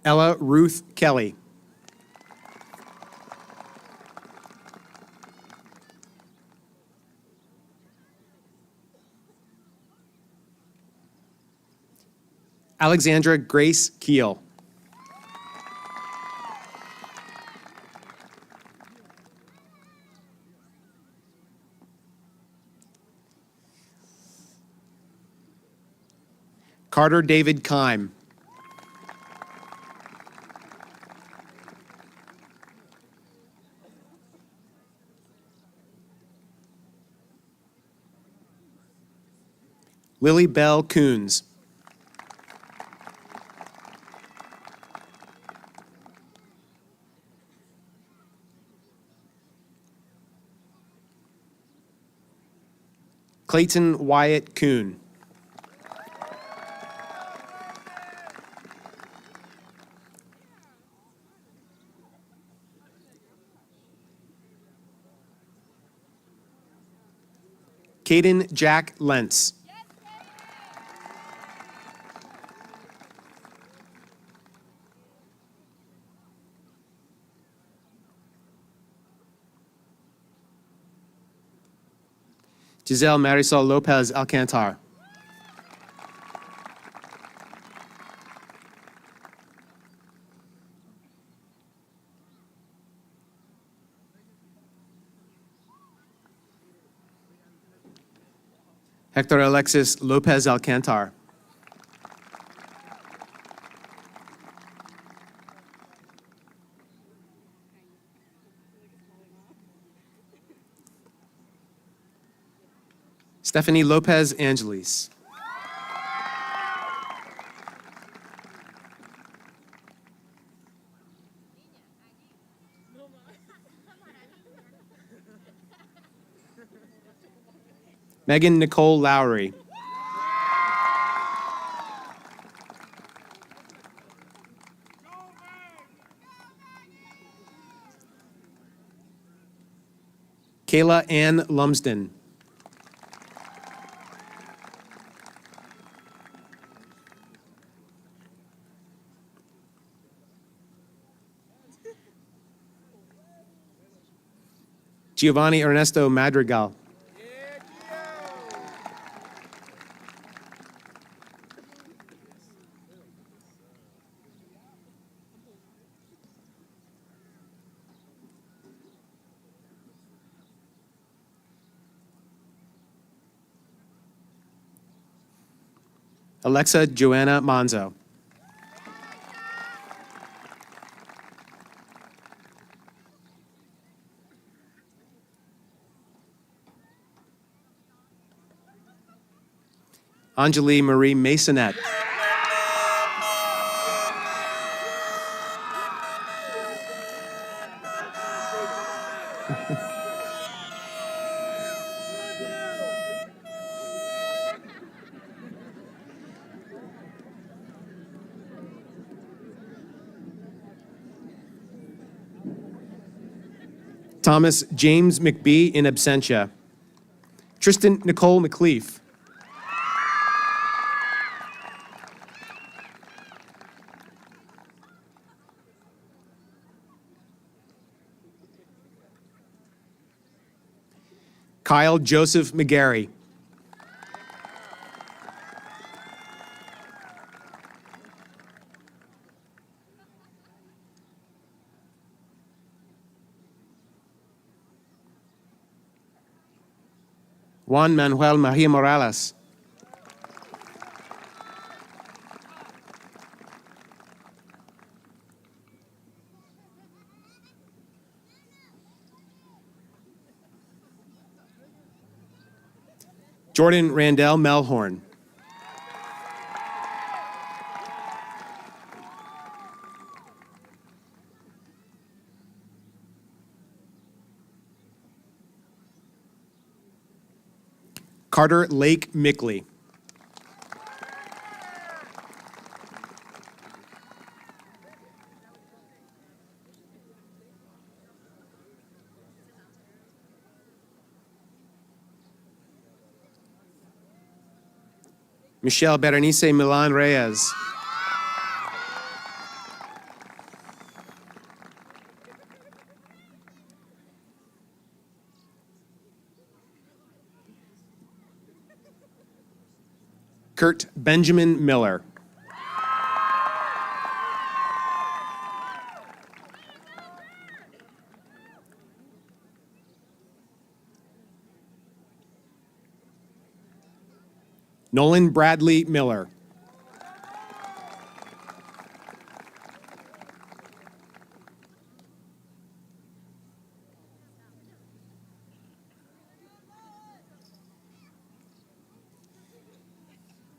Ella Ruth Kelly. Alexandra Grace Keel. Carter David Kime. Lily Bell Coons. Clayton Wyatt Kuhn. Caden Jack Lentz. Giselle Marisol Lopez Alcantar. Hector Alexis Lopez Alcantar. Stephanie Lopez Angeles. Megan Nicole Lowry. Kayla Ann Lumsden. Giovanni Ernesto Madrigal. Alexa Joanna Monzo. Anjali Marie Masonette. Thomas James McBee in absentia. Tristan Nicole McLeaf. Kyle Joseph McGarry. Juan Manuel Maria Morales. Jordan Randell Melhorn. Carter Lake Mickley. Michelle Berenice Milan Reyes. Kurt Benjamin Miller. Nolan Bradley Miller.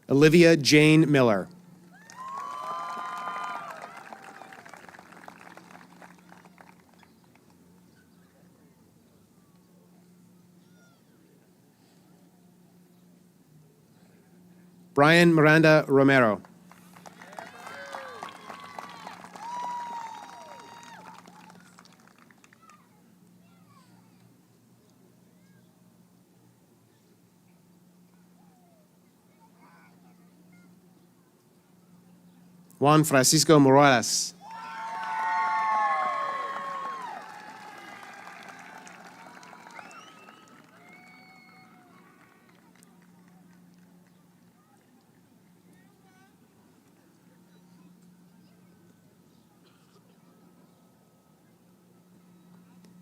Olivia Jane Miller. Brian Miranda Romero. Juan Francisco Morales.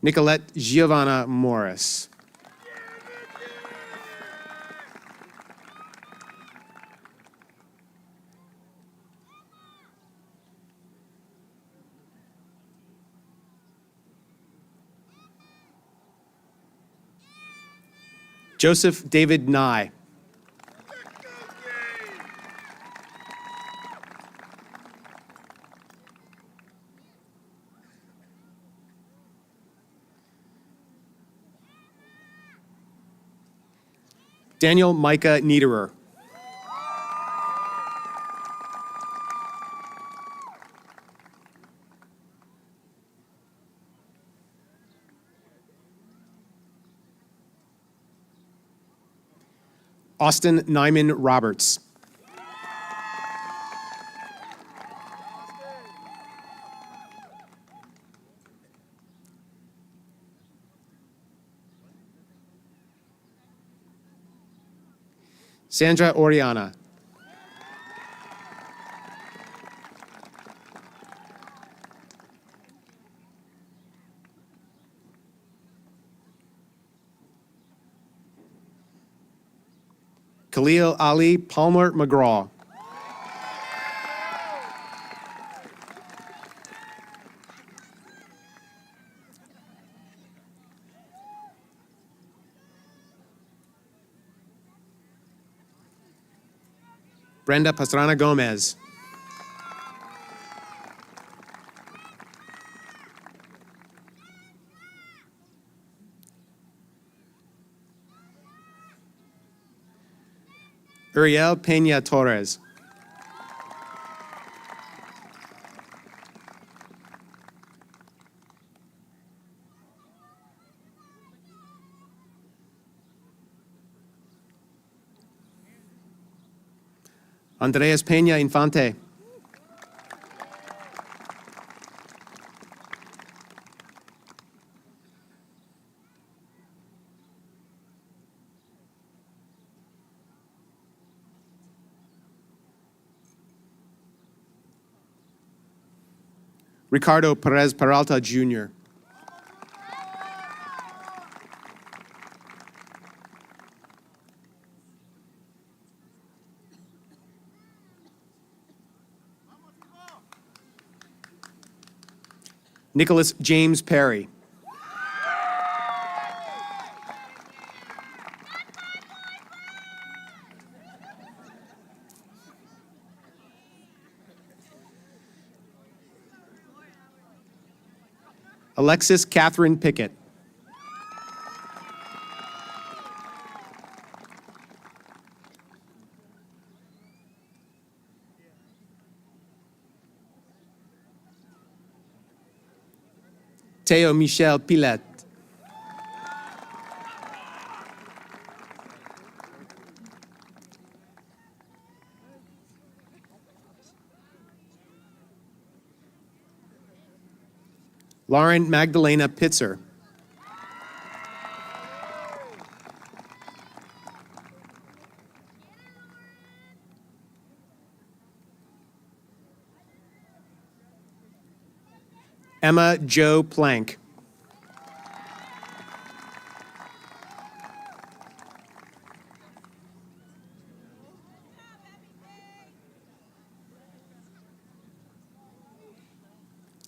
Nicolette Giovanna Morris. Joseph David Nye. Daniel Micah Niederer. Austin Nyman Roberts. Sandra Oriana. Khalil Ali Palmer McGraw. Brenda Pastrana Gomez. Uriel Peña Torres. Andreas Peña Infante. Ricardo Perez Peralta Jr. Nicholas James Perry. Alexis Catherine Pickett. Teo Michel Pilet. Lauren Magdalena Pitzer. Emma Jo Plank.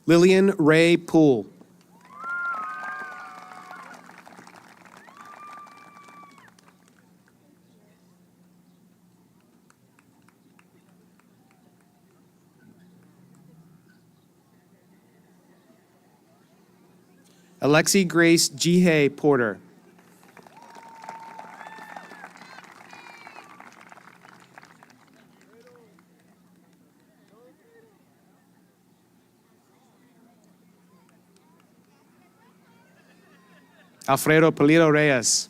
Lillian Ray Poole. Alexi Grace Jihei Porter. Alfredo Pulido Reyes.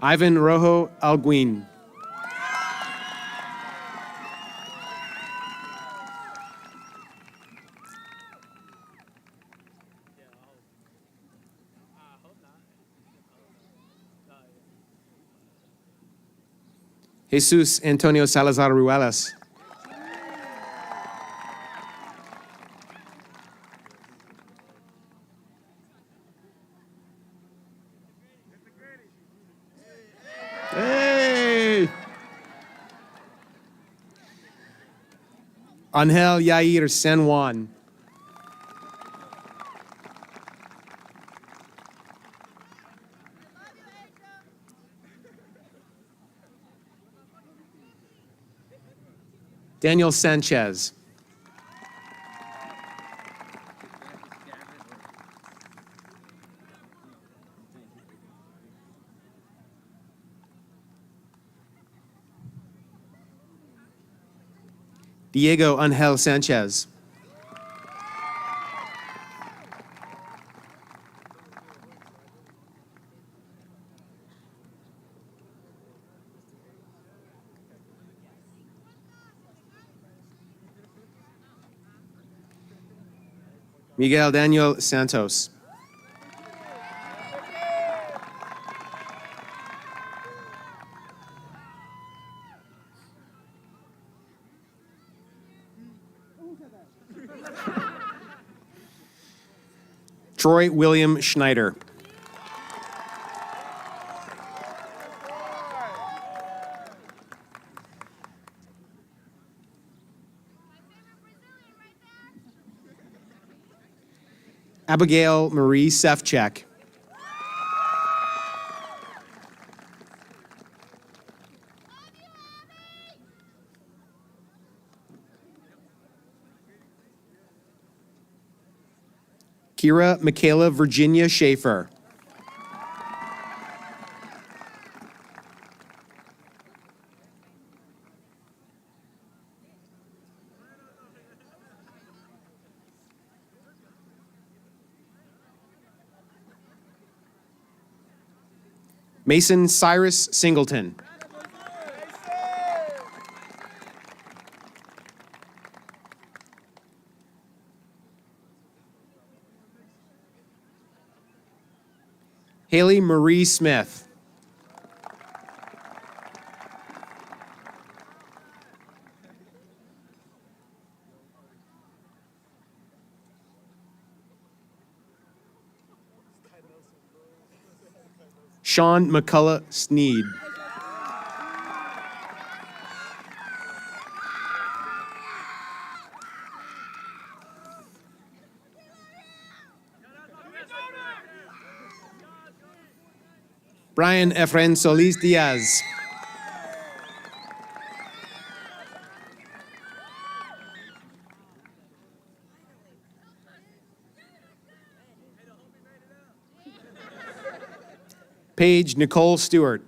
Ivan Rojo Alguin. Jesus Antonio Salazar Ruelas. Hey! Angel Yair San Juan. Daniel Sanchez. Diego Angel Sanchez. Miguel Daniel Santos. Troy William Schneider. Abigail Marie Sefchek. Kira Michaela Virginia Schaefer. Mason Cyrus Singleton. Haley Marie Smith. Sean McCullough Sneed. Brian Efren Solis Diaz. Paige Nicole Stewart.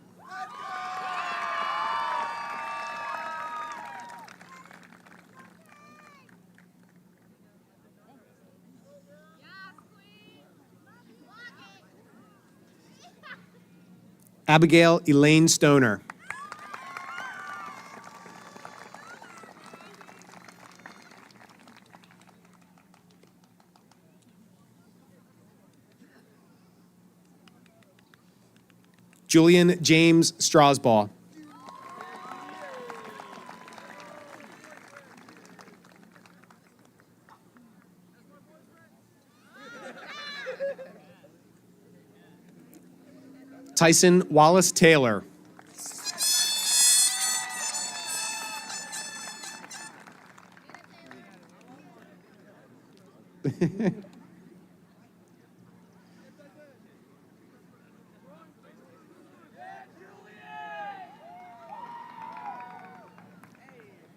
Abigail Elaine Stoner. Julian James Strasbaugh. Tyson Wallace Taylor.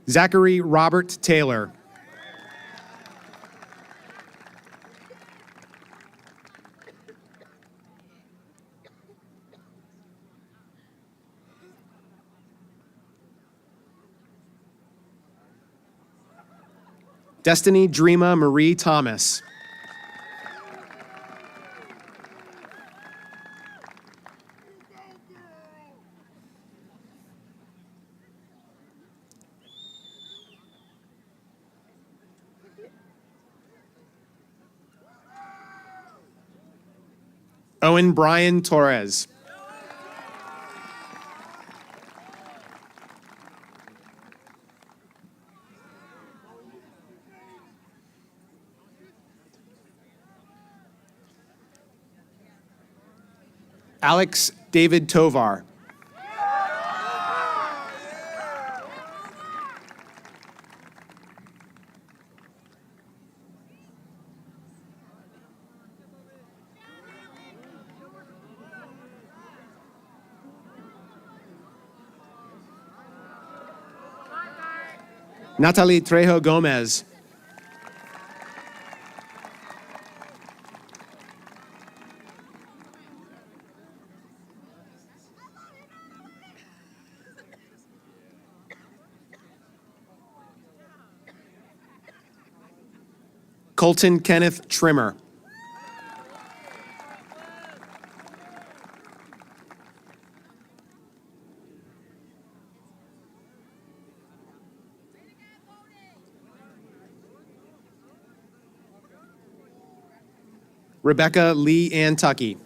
Zachary Robert Taylor. Destiny Dreama Marie Thomas. Owen Brian Torres. Alex David Tovar. Natalie Trejo Gomez. Colton Kenneth Trimmer. Rebecca Lee Ann Tuckey.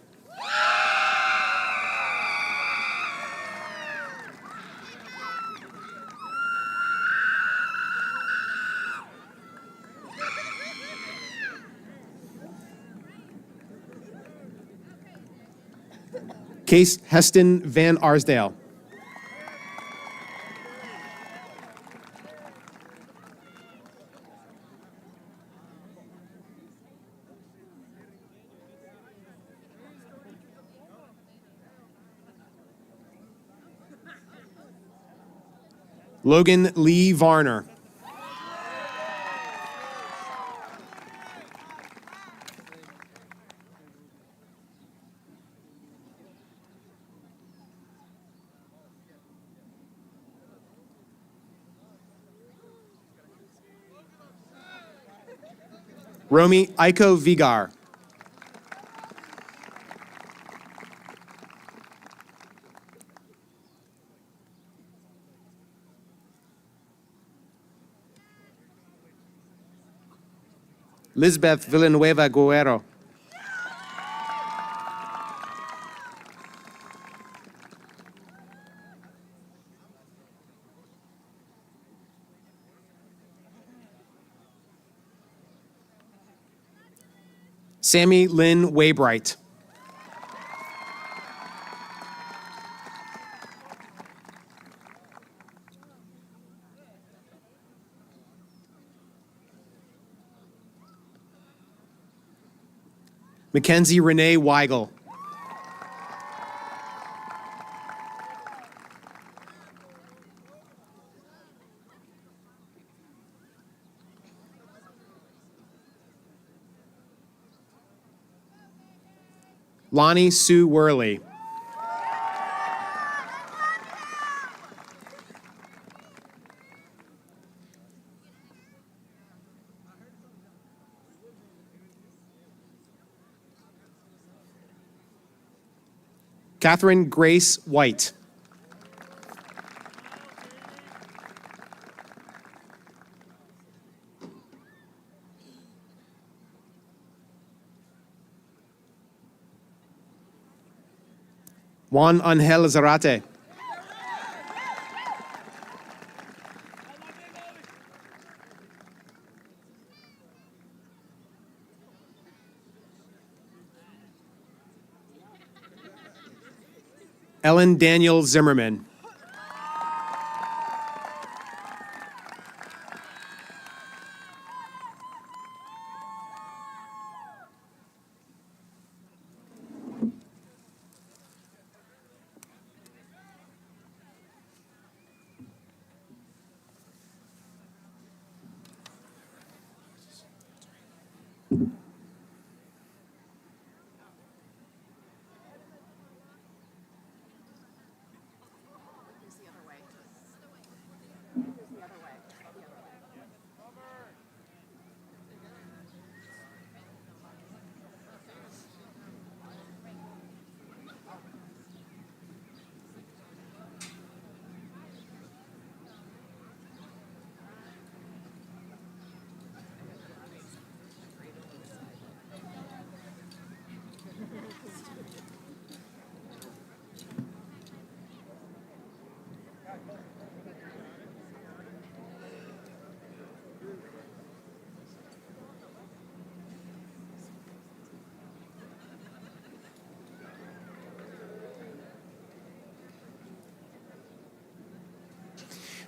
Case Heston Van Arsdale. Logan Lee Varner. Romy Aiko Vigar. Lisbeth Villanueva Guerrero. Sammy Lynn Waybright. Mackenzie Renee Weigel. Lonnie Sue Worley. Catherine Grace White. Juan Angel Zarate. Ellen Daniel Zimmerman.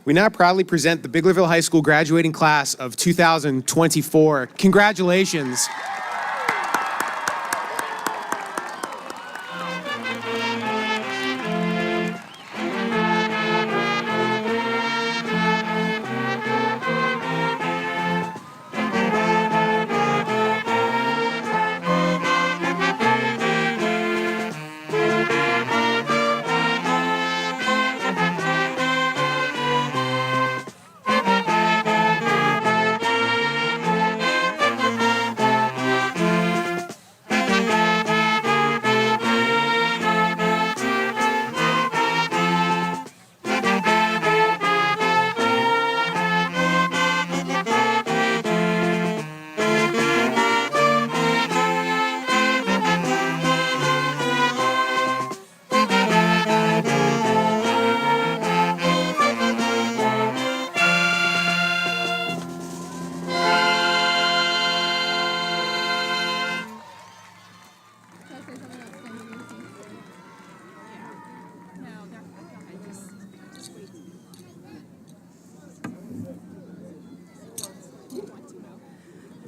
We now proudly present the Biglerville High School graduating class of 2024. Congratulations.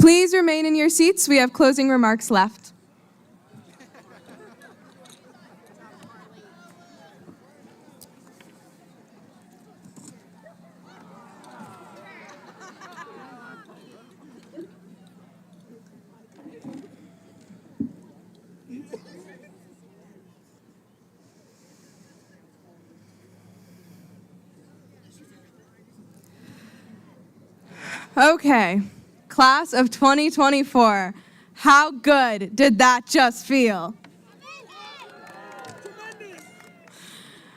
Please remain in your seats. We have closing remarks left. Okay, class of 2024, how good did that just feel?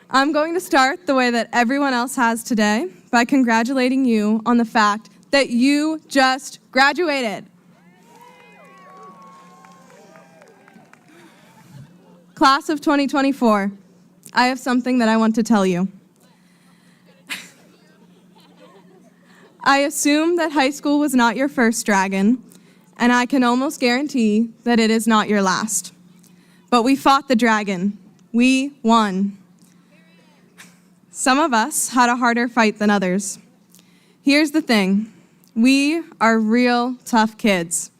I'm going to start the way that everyone else has today by congratulating you on the fact that you just graduated. Class of 2024, I have something that I want to tell you. I assume that high school was not your first dragon, and I can almost guarantee that it is not your last. But we fought the dragon. We won. Some of us had a harder fight than others. Here's the thing. We are real tough kids.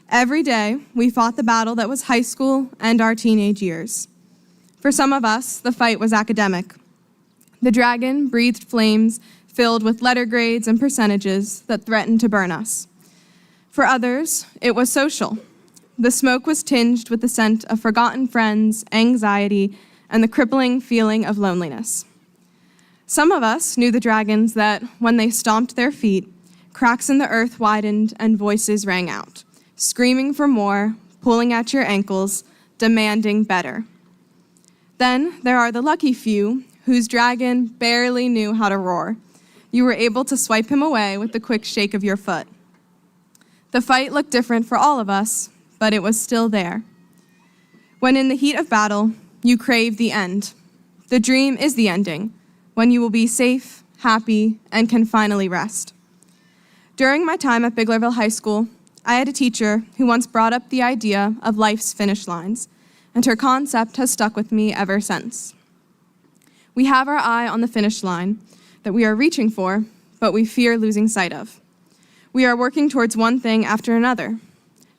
Every day, we fought the battle that was high school and our teenage years. For some of us, the fight was academic. The dragon breathed flames filled with letter grades and percentages that threatened to burn us. For others, it was social. The smoke was tinged with the scent of forgotten friends, anxiety, and the crippling feeling of loneliness. Some of us knew the dragons that, when they stomped their feet, cracks in the earth widened and voices rang out, screaming for more, pulling at your ankles, demanding better. Then there are the lucky few whose dragon barely knew how to roar. You were able to swipe him away with the quick shake of your foot. The fight looked different for all of us, but it was still there. When in the heat of battle, you crave the end. The dream is the ending, when you will be safe, happy, and can finally rest. During my time at Biglerville High School, I had a teacher who once brought up the idea of life's finish lines, and her concept has stuck with me ever since. We have our eye on the finish line that we are reaching for, but we fear losing sight of. We are working towards one thing after another.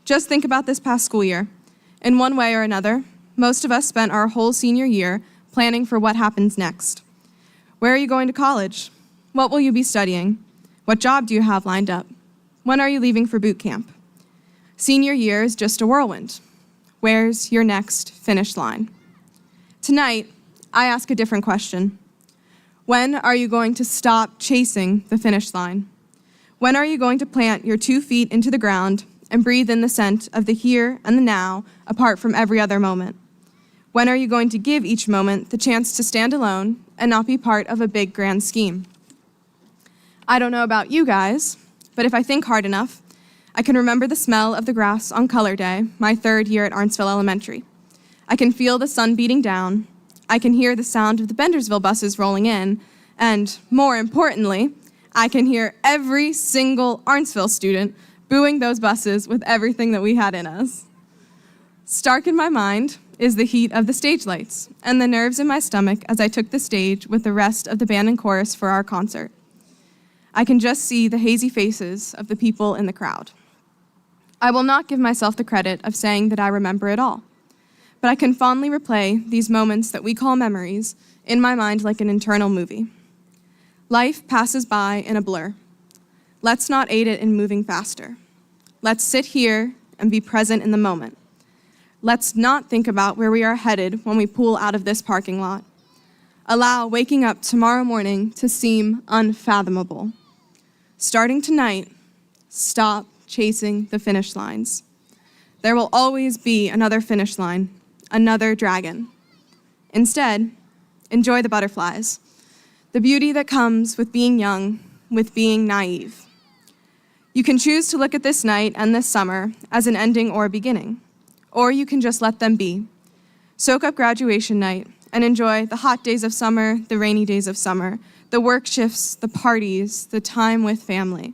Just think about this past school year. In one way or another, most of us spent our whole senior year planning for what happens next. Where are you going to college? What will you be studying? What job do you have lined up? When are you leaving for boot camp? Senior year is just a whirlwind. Where's your next finish line? Tonight, I ask a different question. When are you going to stop chasing the finish line? When are you going to plant your 2 feet into the ground and breathe in the scent of the here and the now apart from every other moment? When are you going to give each moment the chance to stand alone and not be part of a big grand scheme? I don't know about you guys, but if I think hard enough, I can remember the smell of the grass on Color Day, my 3rd year at Arntsville Elementary. I can feel the sun beating down. I can hear the sound of the Bendersville buses rolling in, and more importantly, I can hear every single Arntsville student booing those buses with everything that we had in us. Stark in my mind is the heat of the stage lights and the nerves in my stomach as I took the stage with the rest of the band and chorus for our concert. I can just see the hazy faces of the people in the crowd. I will not give myself the credit of saying that I remember it all, but I can fondly replay these moments that we call memories in my mind like an internal movie. Life passes by in a blur. Let's not aid it in moving faster. Let's sit here and be present in the moment. Let's not think about where we are headed when we pull out of this parking lot. Allow waking up tomorrow morning to seem unfathomable. Starting tonight, stop chasing the finish lines. There will always be another finish line, another dragon. Instead, enjoy the butterflies, the beauty that comes with being young, with being naive. You can choose to look at this night and this summer as an ending or a beginning, or you can just let them be. Soak up graduation night and enjoy the hot days of summer, the rainy days of summer, the work shifts, the parties, the time with family.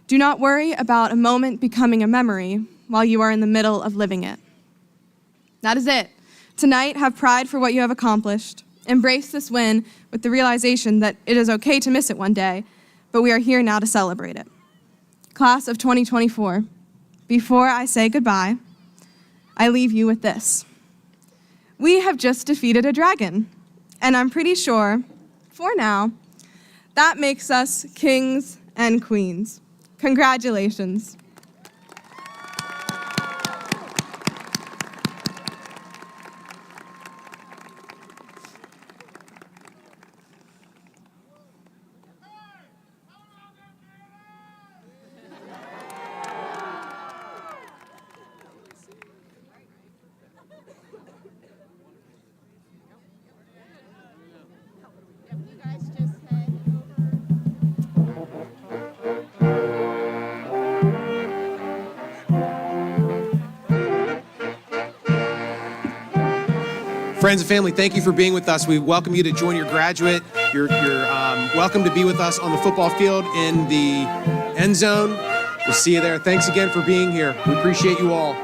Do not worry about a moment becoming a memory while you are in the middle of living it. That is it. Tonight, have pride for what you have accomplished. Embrace this win with the realization that it is okay to miss it one day, but we are here now to celebrate it. Class of 2024, before I say goodbye, I leave you with this. We have just defeated a dragon, and I'm pretty sure, for now, that makes us kings and queens. Congratulations. Friends and family, thank you for being with us. We welcome you to join your graduate. You're welcome to be with us on the football field in the end zone. We'll see you there. Thanks again for being here. We appreciate you all.